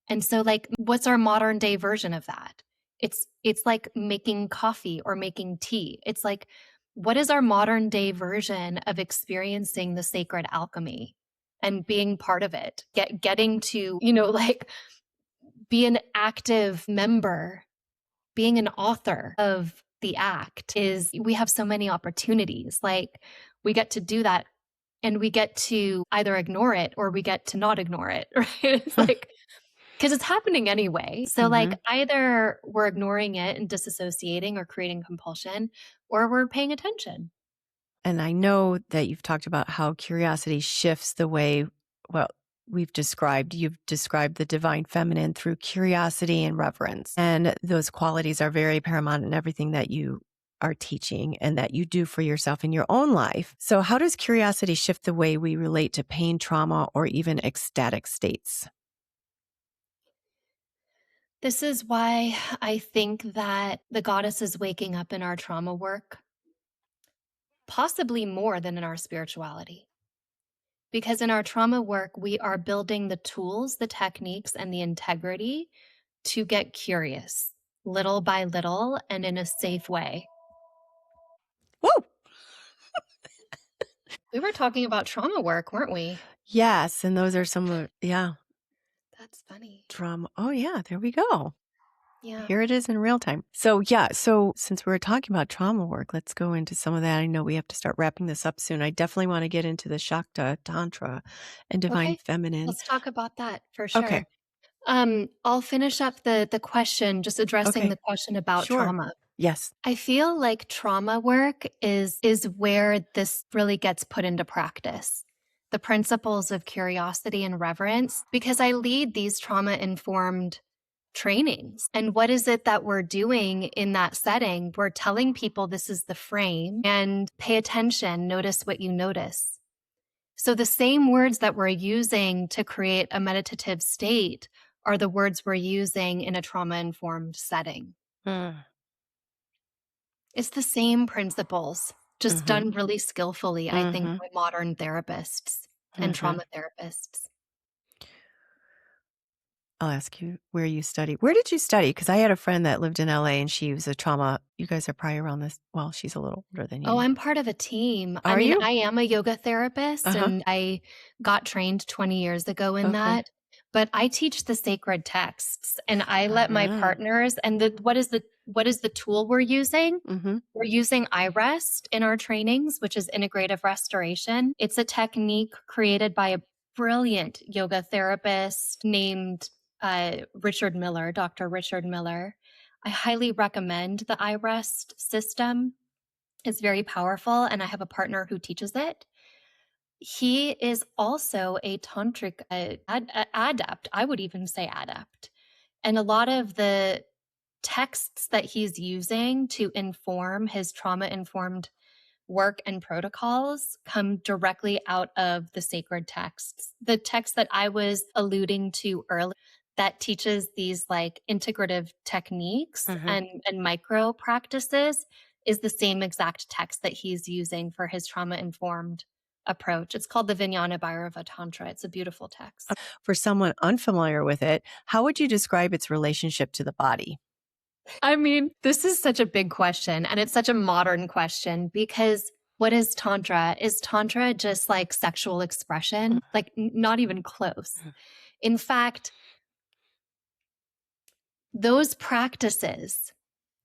A: And so like what's our modern day version of that? It's like making coffee or making tea. It's like what is our modern day version of experiencing the sacred alchemy and being part of it? Getting to, like be an active member, being an author of the act is we have so many opportunities. Like we get to do that and we get to either ignore it or we get to not ignore it, right? It's like because it's happening anyway. So, like,
B: Mhm.
A: either we're ignoring it and disassociating or creating compulsion, or we're paying attention.
B: And I know that you've talked about how curiosity shifts the way, well, you've described the divine feminine through curiosity and reverence. And those qualities are very paramount in everything that you are teaching and that you do for yourself in your own life. So, how does curiosity shift the way we relate to pain, trauma, or even ecstatic states?
A: This is why I think that the goddess is waking up in our trauma work, possibly more than in our spirituality. Because in our trauma work, we are building the tools, the techniques, and the integrity to get curious little by little and in a safe way.
B: Whoa!
A: We were talking about trauma work, weren't we?
B: Yes. And those are some of, yeah,
A: That's funny.
B: trauma. Oh, yeah. There we go.
A: Yeah.
B: Here it is in real time. So, yeah. So, since we're talking about trauma work, let's go into some of that. I know we have to start wrapping this up soon. I definitely want to get into the Shakta Tantra and Divine
A: Okay.
B: Feminine.
A: Let's talk about that for
B: Okay.
A: sure. I'll finish up the question, just addressing
B: Okay.
A: the question about
B: Sure.
A: trauma.
B: Yes.
A: I feel like trauma work is where this really gets put into practice. The principles of curiosity and reverence, because I lead these trauma informed trainings. And what is it that we're doing in that setting? We're telling people this is the frame and pay attention, notice what you notice. So the same words that we're using to create a meditative state are the words we're using in a trauma informed setting.
B: Mm.
A: It's the same principles, just
B: Mm-hmm.
A: done really skillfully, I think,
B: Mm-hmm.
A: by modern therapists and
B: Mm-hmm.
A: trauma therapists.
B: I'll ask you where you study. Where did you study? Because I had a friend that lived in LA and she was a trauma. You guys are probably around this. Well, she's a little older than
A: Oh,
B: you.
A: I'm part of a team. I
B: Are
A: mean,
B: you?
A: I am a yoga therapist
B: Uh-huh.
A: and I got trained 20 years ago in
B: Okay.
A: that. But I teach the sacred texts and I let my
B: Uh-huh.
A: partners and what is the tool we're using?
B: Mm-hmm.
A: We're using iRest in our trainings, which is integrative restoration. It's a technique created by a brilliant yoga therapist named Richard Miller, Dr. Richard Miller. I highly recommend the iRest system. It's very powerful, and I have a partner who teaches it. He is also a tantric adept. I would even say adept. And a lot of the texts that he's using to inform his trauma informed work and protocols come directly out of the sacred texts. The text that I was alluding to earlier that teaches these like integrative techniques
B: Mm-hmm.
A: and micro practices is the same exact text that he's using for his trauma informed approach. It's called the Vijnana Bhairava Tantra. It's a beautiful text.
B: For someone unfamiliar with it, how would you describe its relationship to the body?
A: I mean, this is such a big question and it's such a modern question because what is Tantra? Is Tantra just like sexual expression? Like, not even close. In fact, those practices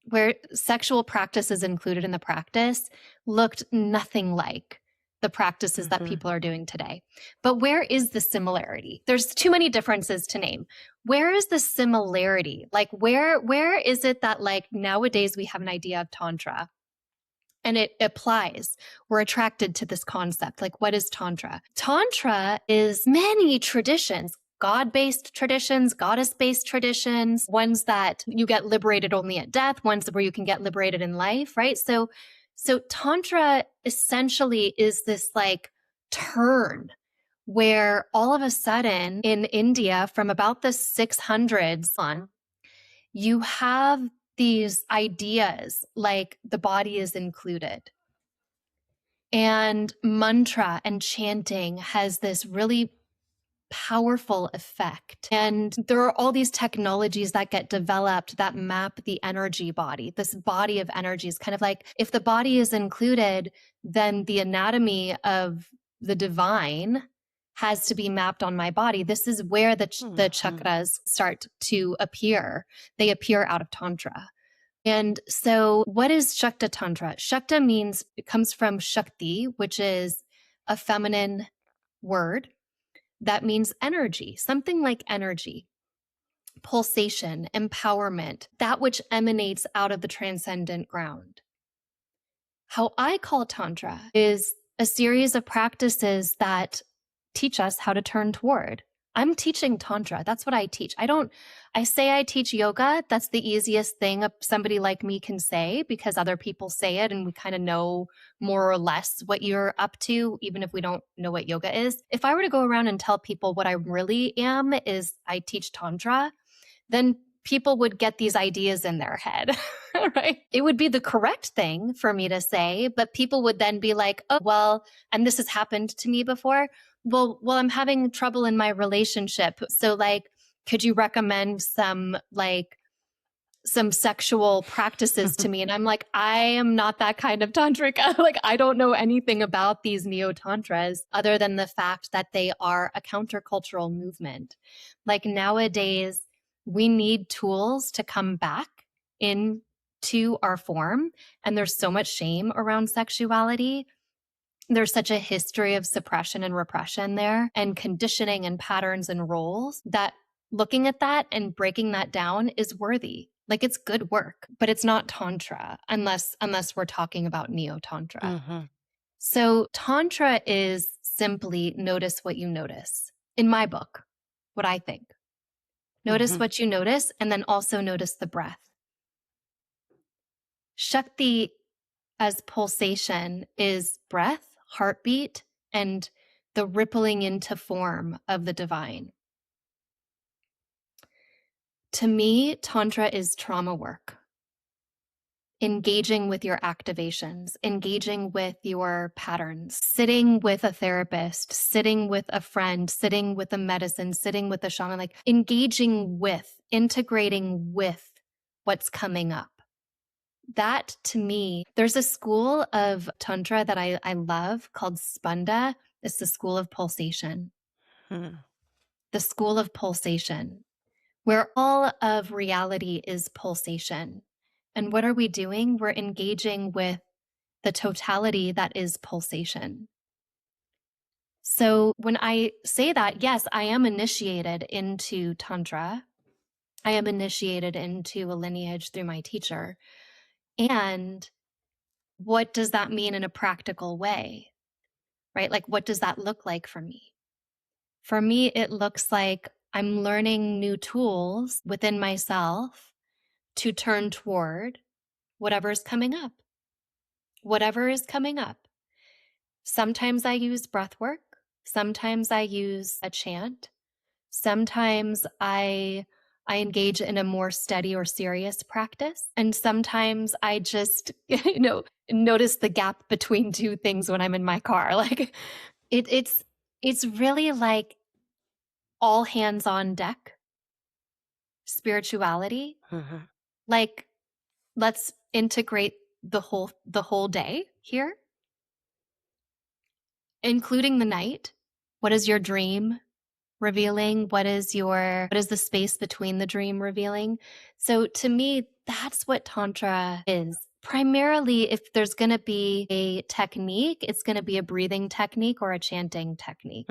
A: where sexual practice is included in the practice looked nothing like the practices that
B: Mm-hmm.
A: people are doing today. But where is the similarity? There's too many differences to name. Where is the similarity? Like where is it that like nowadays we have an idea of tantra and it applies? We're attracted to this concept. Like what is tantra? Tantra is many traditions God-based traditions, goddess-based traditions, ones that you get liberated only at death, ones where you can get liberated in life, right? So Tantra essentially is this like turn where all of a sudden in India from about the 600s on, you have these ideas like the body is included. And mantra and chanting has this really powerful effect. And there are all these technologies that get developed that map the energy body. This body of energy is kind of like if the body is included, then the anatomy of the divine has to be mapped on my body. This is where the chakras start to appear. They appear out of Tantra. And so, what is Shakta Tantra? Shakta means, it comes from Shakti, which is a feminine word that means energy, something like energy, pulsation, empowerment, that which emanates out of the transcendent ground. How I call Tantra is a series of practices that teach us how to turn toward. I'm teaching Tantra. That's what I teach. I say I teach yoga. That's the easiest thing somebody like me can say because other people say it and we kind of know more or less what you're up to, even if we don't know what yoga is. If I were to go around and tell people what I really am is I teach Tantra, then people would get these ideas in their head, right? It would be the correct thing for me to say, but people would then be like, oh, well, and this has happened to me before. Well, I'm having trouble in my relationship. So like, could you recommend some sexual practices to me? And I'm like, I am not that kind of tantrika. Like, I don't know anything about these neo-tantras other than the fact that they are a countercultural movement. Like nowadays, we need tools to come back into our form. And there's so much shame around sexuality. There's such a history of suppression and repression there and conditioning and patterns and roles that looking at that and breaking that down is worthy. Like it's good work, but it's not tantra unless we're talking about neo-tantra. So tantra is simply notice what you notice. In my book, what I think. Notice what you notice and then also notice the breath. Shakti as pulsation is breath, heartbeat, and the rippling into form of the divine. To me, Tantra is trauma work. Engaging with your activations, engaging with your patterns, sitting with a therapist, sitting with a friend, sitting with a medicine, sitting with a shaman, like engaging with, integrating with what's coming up. That to me, there's a school of Tantra that I love called Spanda. It's the school of pulsation. The school of pulsation, where all of reality is pulsation. And what are we doing? We're engaging with the totality that is pulsation. So when I say that, yes, I am initiated into Tantra. I am initiated into a lineage through my teacher. And what does that mean in a practical way? Right? Like, what does that look like for me? For me, it looks like I'm learning new tools within myself to turn toward whatever is coming up. Whatever is coming up. Sometimes I use breath work. Sometimes I use a chant. Sometimes I engage in a more steady or serious practice. And sometimes I just, notice the gap between two things when I'm in my car. Like it's really like all hands on deck spirituality. Like let's integrate the whole day here, including the night. What is your dream revealing? What is the space between the dream revealing? So to me, that's what Tantra is. Primarily, if there's going to be a technique, it's going to be a breathing technique or a chanting technique.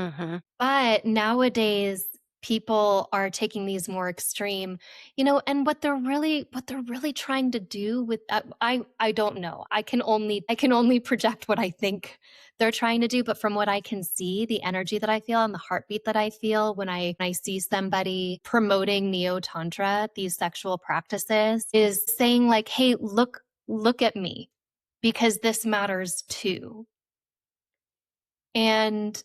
A: But nowadays, people are taking these more extreme, and what they're really trying to do with I don't know. I can only project what I think they're trying to do, but from what I can see, the energy that I feel and the heartbeat that I feel when I see somebody promoting neo tantra, these sexual practices, is saying like, "Hey, look at me because this matters too." And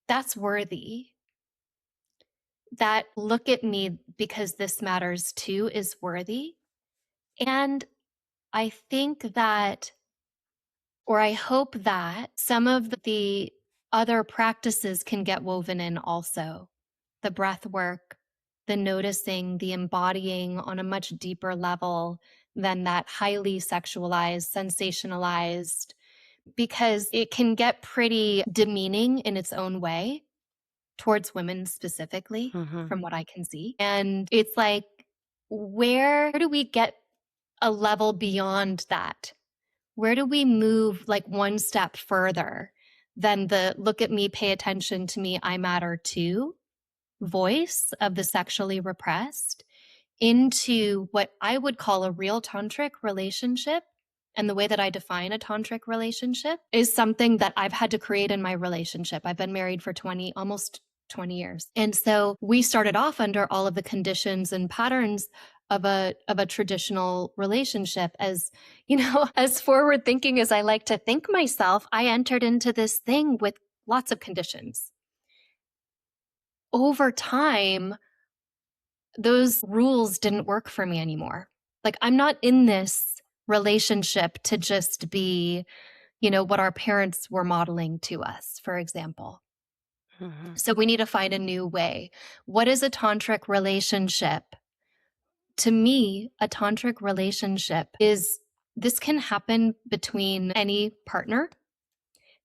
A: that's worthy. That look at me because this matters too is worthy. And I think that, or I hope that some of the other practices can get woven in also. The breath work, the noticing, the embodying on a much deeper level than that highly sexualized, sensationalized, because it can get pretty demeaning in its own way towards women specifically,
B: Mm-hmm.
A: from what I can see. And it's like, where do we get a level beyond that? Where do we move like one step further than the look at me, pay attention to me, I matter too voice of the sexually repressed into what I would call a real tantric relationship? And the way that I define a tantric relationship is something that I've had to create in my relationship. I've been married for almost 20 years. And so we started off under all of the conditions and patterns of a traditional relationship. As as forward thinking as I like to think myself, I entered into this thing with lots of conditions. Over time, those rules didn't work for me anymore. Like, I'm not in this relationship to just be, what our parents were modeling to us, for example.
B: Mm-hmm.
A: So we need to find a new way. What is a tantric relationship? To me, a tantric relationship is this can happen between any partner.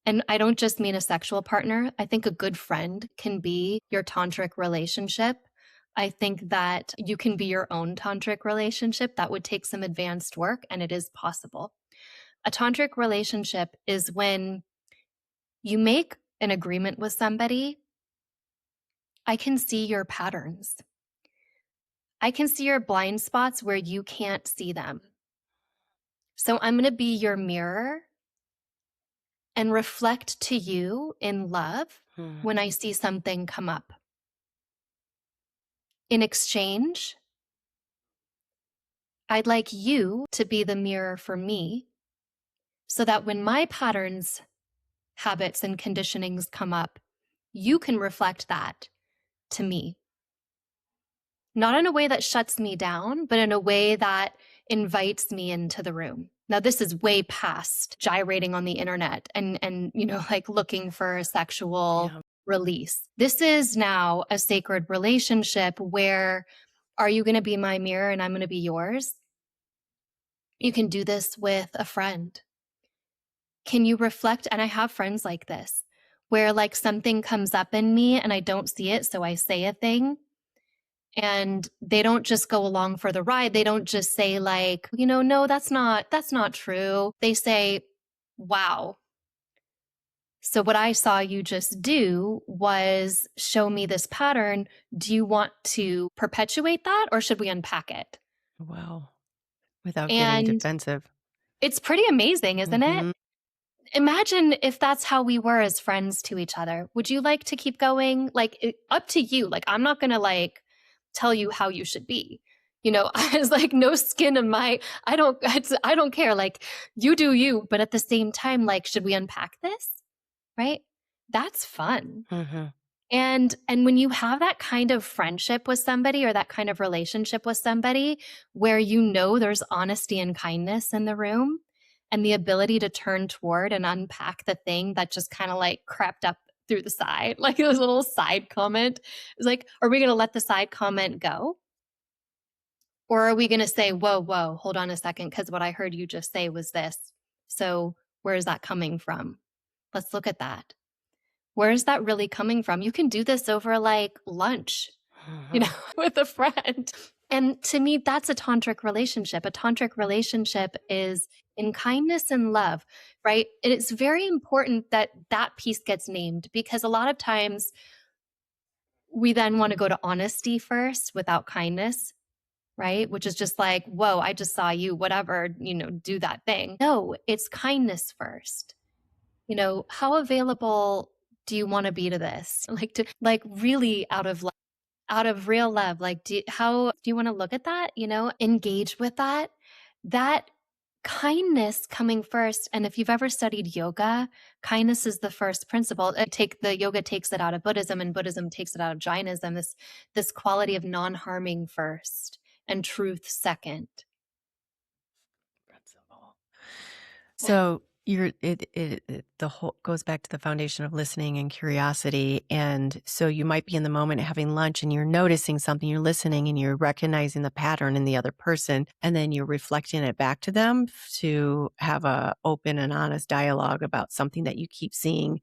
A: And I don't just mean a sexual partner. I think a good friend can be your tantric relationship. I think that you can be your own tantric relationship. That would take some advanced work, and it is possible. A tantric relationship is when you make an agreement with somebody. I can see your patterns. I can see your blind spots where you can't see them. So I'm going to be your mirror and reflect to you in love
B: Mm-hmm.
A: when I see something come up. In exchange, I'd like you to be the mirror for me so that when my patterns, habits, and conditionings come up, you can reflect that to me. Not in a way that shuts me down, but in a way that invites me into the room. Now, this is way past gyrating on the internet and like looking for a sexual
B: Yeah.
A: release. This is now a sacred relationship where, are you going to be my mirror and I'm going to be yours? You can do this with a friend. Can you reflect? And I have friends like this, where like something comes up in me and I don't see it, so I say a thing. And they don't just go along for the ride. They don't just say like, no, that's not true. They say, wow. So what I saw you just do was show me this pattern. Do you want to perpetuate that or should we unpack it?
B: Wow. Without getting
A: And
B: defensive.
A: it's pretty amazing, isn't it?
B: Mm-hmm.
A: Imagine if that's how we were as friends to each other. Would you like to keep going? Like, up to you. Like, I'm not going to like tell you how you should be. I was like, no skin in my, I don't care. Like, you do you. But at the same time, like, should we unpack this? Right? That's fun.
B: Mm-hmm.
A: And when you have that kind of friendship with somebody or that kind of relationship with somebody where there's honesty and kindness in the room and the ability to turn toward and unpack the thing that just kind of like crept up through the side, like it was a little side comment. It's like, are we going to let the side comment go? Or are we going to say, whoa, hold on a second, because what I heard you just say was this. So where is that coming from? Let's look at that. Where is that really coming from? You can do this over like lunch,
B: Mm-hmm.
A: with a friend. And to me, that's a tantric relationship. A tantric relationship is in kindness and love, right? And it's very important that that piece gets named because a lot of times we then want to go to honesty first without kindness, right? Which is just like, whoa, I just saw you, whatever, do that thing. No, it's kindness first. How available do you want to be to this? Like to like really out of real love. Like how do you want to look at that? Engage with that kindness coming first. And if you've ever studied yoga, kindness is the first principle. The yoga takes it out of Buddhism, and Buddhism takes it out of Jainism. This quality of non-harming first and truth second.
B: Principle. So the whole goes back to the foundation of listening and curiosity. And so you might be in the moment having lunch and you're noticing something, you're listening and you're recognizing the pattern in the other person, and then you're reflecting it back to them to have a open and honest dialogue about something that you keep seeing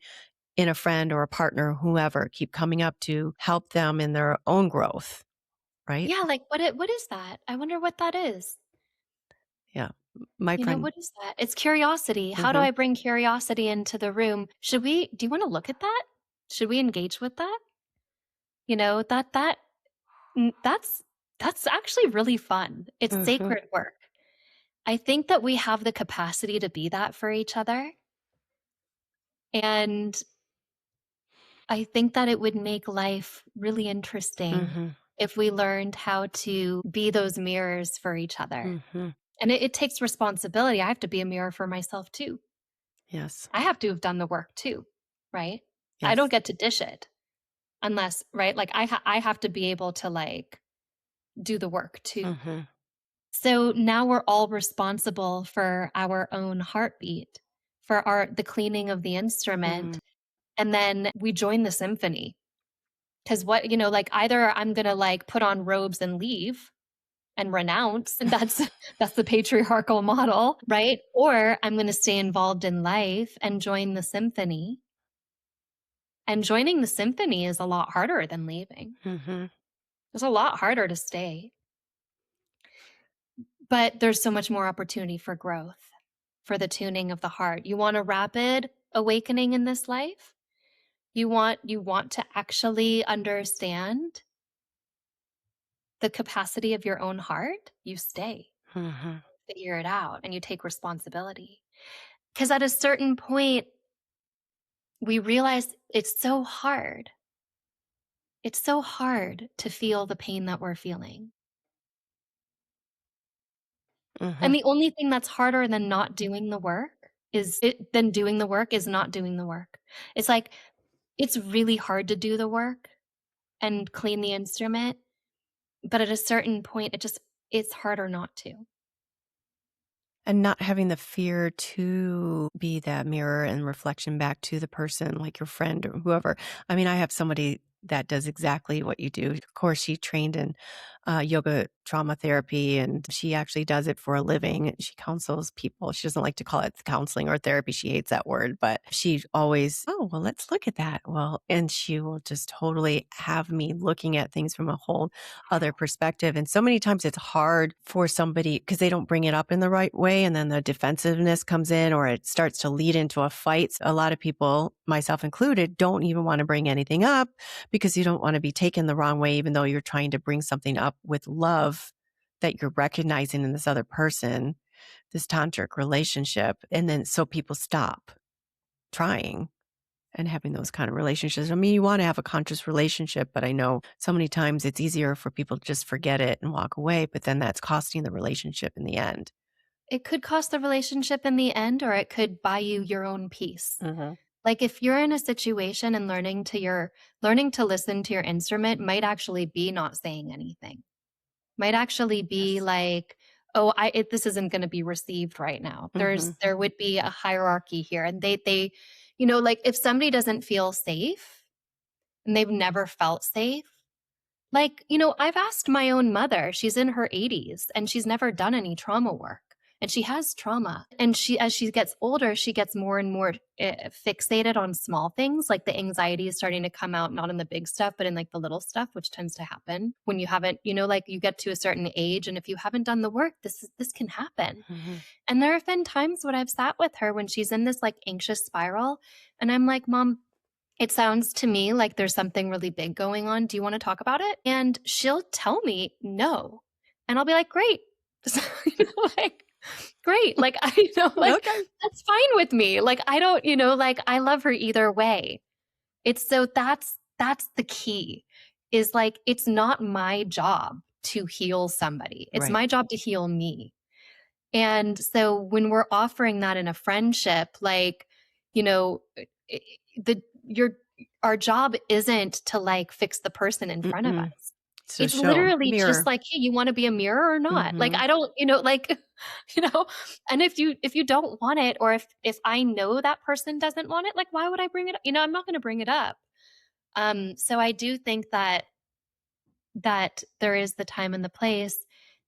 B: in a friend or a partner, whoever, keep coming up to help them in their own growth, right?
A: Yeah, like what is that? I wonder what that is.
B: Yeah. My friend.
A: What is that? It's curiosity. How do
B: Mhm,
A: I bring curiosity into the room? Do you want to look at that? Should we engage with that? That's actually really fun. It's
B: mhm,
A: sacred work. I think that we have the capacity to be that for each other. And I think that it would make life really interesting
B: mhm,
A: if we learned how to be those mirrors for each other.
B: mhm.
A: And it takes responsibility. I have to be a mirror for myself too.
B: Yes.
A: I have to have done the work too, right? I don't
B: Yes.
A: get to dish it unless, right? Like I have to be able to like do the work too.
B: Mhm,
A: So now we're all responsible for our own heartbeat, for the cleaning of the instrument,
B: mhm.
A: and then we join the symphony. Because like either I'm gonna like put on robes and leave and renounce, and that's the patriarchal model, right? Or I'm gonna stay involved in life and join the symphony. And joining the symphony is a lot harder than leaving.
B: Mhm,
A: It's a lot harder to stay, but there's so much more opportunity for growth, for the tuning of the heart. You want a rapid awakening in this life? You want to actually understand the capacity of your own heart? You stay,
B: mhm,
A: figure it out, and you take responsibility. Because at a certain point, we realize it's so hard. It's so hard to feel the pain that we're feeling.
B: mhm.
A: And the only thing that's harder than not doing the work than doing the work is not doing the work. It's like, it's really hard to do the work and clean the instrument, but at a certain point, it's harder not to.
B: And not having the fear to be that mirror and reflection back to the person, like your friend or whoever. I mean, I have somebody that does exactly what you do. Of course, she trained in yoga trauma therapy, and she actually does it for a living. She counsels people. She doesn't like to call it counseling or therapy. She hates that word, but she always, oh, well, let's look at that. Well, and she will just totally have me looking at things from a whole other perspective. And so many times it's hard for somebody because they don't bring it up in the right way. And then the defensiveness comes in or it starts to lead into a fight. A lot of people, myself included, don't even want to bring anything up because you don't want to be taken the wrong way, even though you're trying to bring something up with love that you're recognizing in this other person, this tantric relationship. And then so people stop trying and having those kind of relationships. I mean, you want to have a conscious relationship, but I know so many times it's easier for people to just forget it and walk away, but then that's costing the relationship in the end.
A: It could cost the relationship in the end, or it could buy you your own peace.
B: Mm-hmm.
A: Like if you're in a situation and learning to listen to your instrument might actually be not saying anything. Might actually be
B: Yes.
A: like, oh, this isn't going to be received right now.
B: Mm-hmm.
A: There would be a hierarchy here, and they, like if somebody doesn't feel safe and they've never felt safe, like, I've asked my own mother, she's in her 80s and she's never done any trauma work. And she has trauma. And as she gets older, she gets more and more fixated on small things. Like the anxiety is starting to come out, not in the big stuff, but in like the little stuff, which tends to happen when you haven't, like you get to a certain age. And if you haven't done the work, this can happen.
B: Mm-hmm.
A: And there have been times when I've sat with her when she's in this like anxious spiral. And I'm like, Mom, It sounds to me like there's something really big going on. Do you want to talk about it? And she'll tell me no. And I'll be like, great. So, like, great. Like, like,
B: Okay.
A: that's fine with me. Like, I don't, like, I love her either way. It's so that's the key is like, it's not my job to heal somebody. It's
B: Right.
A: my job to heal me. And so when we're offering that in a friendship, like, you know, I- the your our job isn't to like fix the person in front of
B: Mm-mm.
A: us.
B: So
A: It's
B: show
A: literally just
B: mirror.
A: like, hey, you want to be a mirror or not? Like
B: Mm-hmm.
A: I don't, like, you know, and if you don't want it, or if I know that person doesn't want it, like why would I bring it up? I'm not going to bring it up. So I do think that there is the time and the place.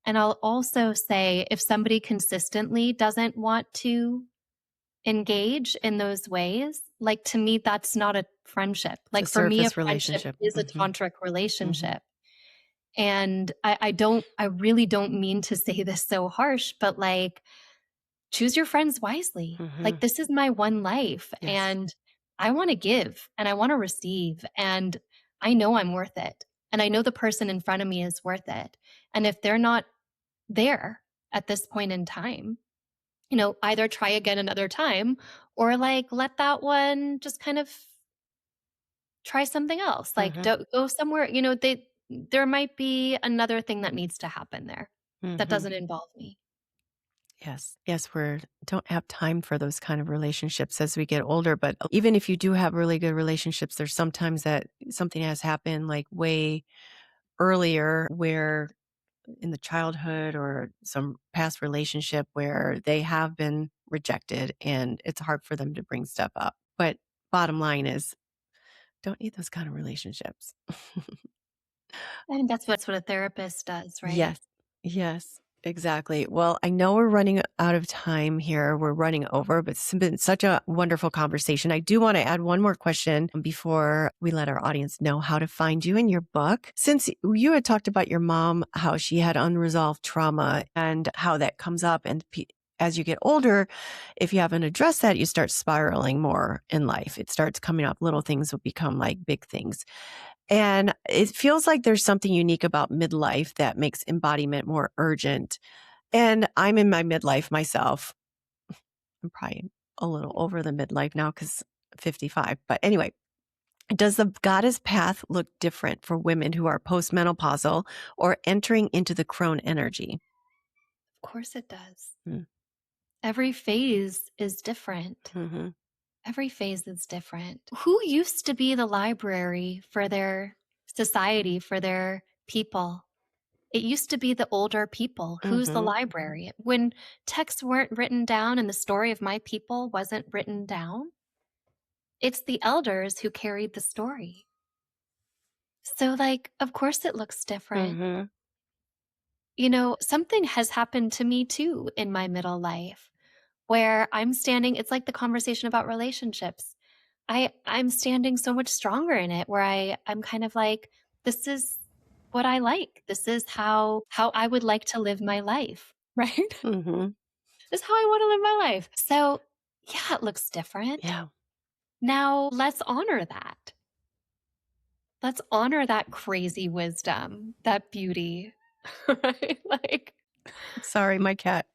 A: And I'll also say if somebody consistently doesn't want to engage in those ways, like to me, that's not a friendship.
B: It's a
A: Like for me, a
B: surface
A: friendship
B: relationship.
A: is a
B: Mm-hmm.
A: tantric
B: Mm-hmm.
A: relationship. And I really don't mean to say this so harsh, but like choose your friends wisely.
B: Mm-hmm.
A: Like this is my one life
B: Yes.
A: and I want to give and I want to receive and I know I'm worth it. And I know the person in front of me is worth it. And if they're not there at this point in time, either try again another time or like let that one just kind of try something else. Like
B: Mm-hmm.
A: don't go somewhere, there might be another thing that needs to happen there that
B: Mm-hmm.
A: doesn't involve me.
B: Yes. Yes, we don't have time for those kind of relationships as we get older. But even if you do have really good relationships, there's sometimes that something has happened like way earlier where in the childhood or some past relationship where they have been rejected and it's hard for them to bring stuff up. But bottom line is don't need those kind of relationships.
A: And that's what a therapist does, right?
B: Yes. Yes, exactly. Well, I know we're running out of time here. We're running over, but it's been such a wonderful conversation. I do want to add one more question before we let our audience know how to find you in your book. Since you had talked about your mom, how she had unresolved trauma and how that comes up and as you get older, if you haven't addressed that, you start spiraling more in life. It starts coming up. Little things will become like big things. And it feels like there's something unique about midlife that makes embodiment more urgent. And I'm in my midlife myself. I'm probably a little over the midlife now because 55. But anyway, does the goddess path look different for women who are postmenopausal or entering into the crone energy?
A: Of course it does.
B: Mm.
A: Every phase is different.
B: Mm-hmm.
A: Every phase is different. Who used to be the library for their society, for their people? It used to be the older people. Who's the
B: Mm-hmm.
A: library? When texts weren't written down and the story of my people wasn't written down, it's the elders who carried the story. So, like, of course it looks different.
B: Mm-hmm.
A: Something has happened to me too in my middle life where I'm standing, it's like the conversation about relationships. I'm standing so much stronger in it where I'm kind of like, this is what I like. This is how I would like to live my life, right?
B: Mm-hmm.
A: This is how I want to live my life. So, yeah, it looks different.
B: Yeah.
A: Now, let's honor that. Let's honor that crazy wisdom, that beauty, right? Like,
B: Sorry, my cat.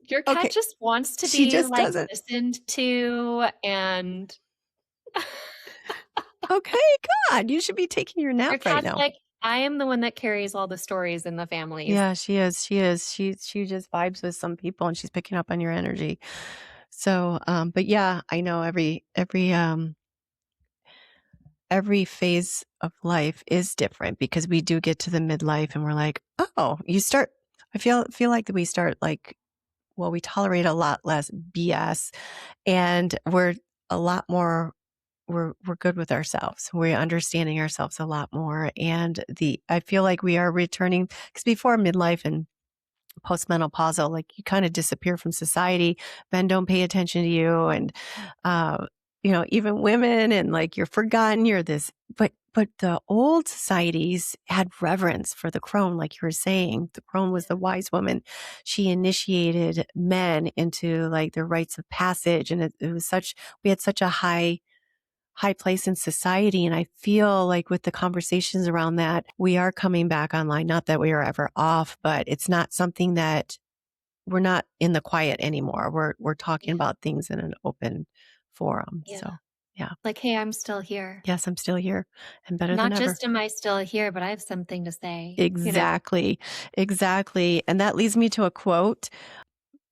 A: your cat
B: Okay.
A: just wants to
B: She
A: be
B: just
A: like
B: doesn't.
A: listened to and
B: Okay, God, you should be taking your
A: your
B: nap right
A: cat's
B: now.
A: like, I am the one that carries all the stories in the families.
B: Yeah, she is. She is. She just vibes with some people and she's picking up on your energy. So, but yeah, I know every phase of life is different because we do get to the midlife and we're like, oh, I feel like that we start like, well, we tolerate a lot less BS and we're a lot more we're good with ourselves. We're understanding ourselves a lot more. And I feel like we are returning because before midlife and postmenopausal, like you kind of disappear from society. Men don't pay attention to you. And, uh, even women and like you're forgotten, you're this, but the old societies had reverence for the crone, like you were saying. The crone was the wise woman. She initiated men into like their rites of passage. And we had such a high high place in society. And I feel like with the conversations around that, we are coming back online. Not that we are ever off, but it's not something that we're not in the quiet anymore. We're talking
A: Yeah.
B: about things in an open forum.
A: Yeah.
B: So yeah.
A: Like, hey, I'm still here.
B: Yes, I'm still here and better than
A: Not
B: ever.
A: just am I still here, but I have something to say, you know?
B: Exactly. Exactly. And that leads me to a quote.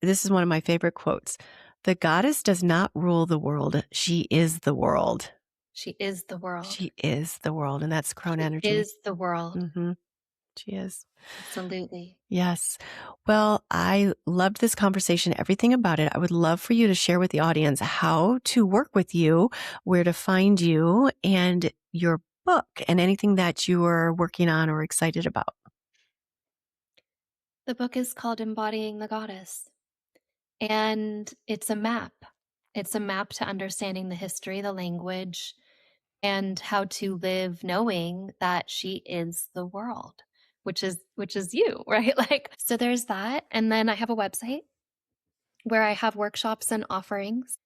B: This is one of my favorite quotes. The goddess does not rule the world. She is the world.
A: She is the world.
B: She is the world. And that's crone
A: She
B: energy.
A: is the world.
B: Hmm. She is.
A: Absolutely.
B: Yes. Well, I loved this conversation, everything about it. I would love for you to share with the audience how to work with you, where to find you, and your book and anything that you are working on or excited about.
A: The book is called Embodying the Goddess, and it's a map. It's a map to understanding the history, the language, and how to live knowing that she is the world, which is you, right? Like, so there's that. And then I have a website where I have workshops and offerings.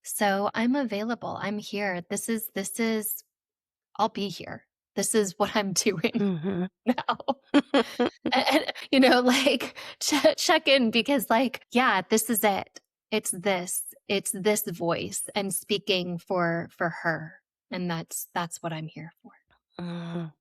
A: So I'm available. I'm here. This is I'll be here. This is what I'm doing
B: Hmm.
A: now. Like check in because like, yeah, this is it. It's this voice and speaking for her. And that's what I'm here for.
B: Mhm.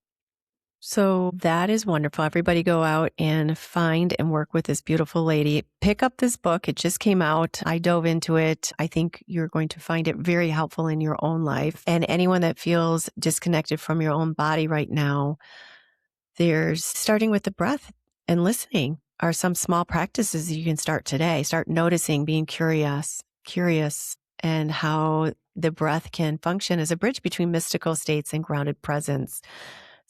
B: So that is wonderful. Everybody go out and find and work with this beautiful lady. Pick up this book. It just came out. I dove into it. I think you're going to find it very helpful in your own life. And anyone that feels disconnected from your own body right now, there's starting with the breath and listening are some small practices you can start today. Start noticing, being curious, and how the breath can function as a bridge between mystical states and grounded presence.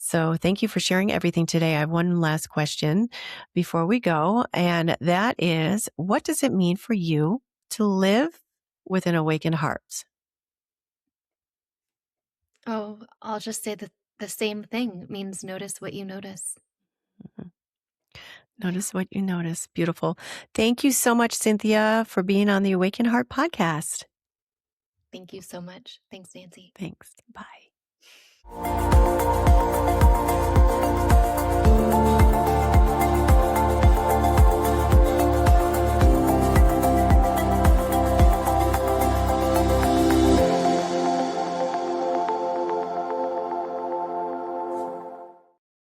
B: So thank you for sharing everything today. I have one last question before we go, and that is, what does it mean for you to live with an awakened heart?
A: Oh, I'll just say the same thing. It means notice what you notice.
B: Mhm.
A: Yeah.
B: Notice what you notice. Beautiful. Thank you so much, Cynthia, for being on the Awakened Heart podcast.
A: Thank you so much. Thanks, Nancy.
B: Thanks. Bye.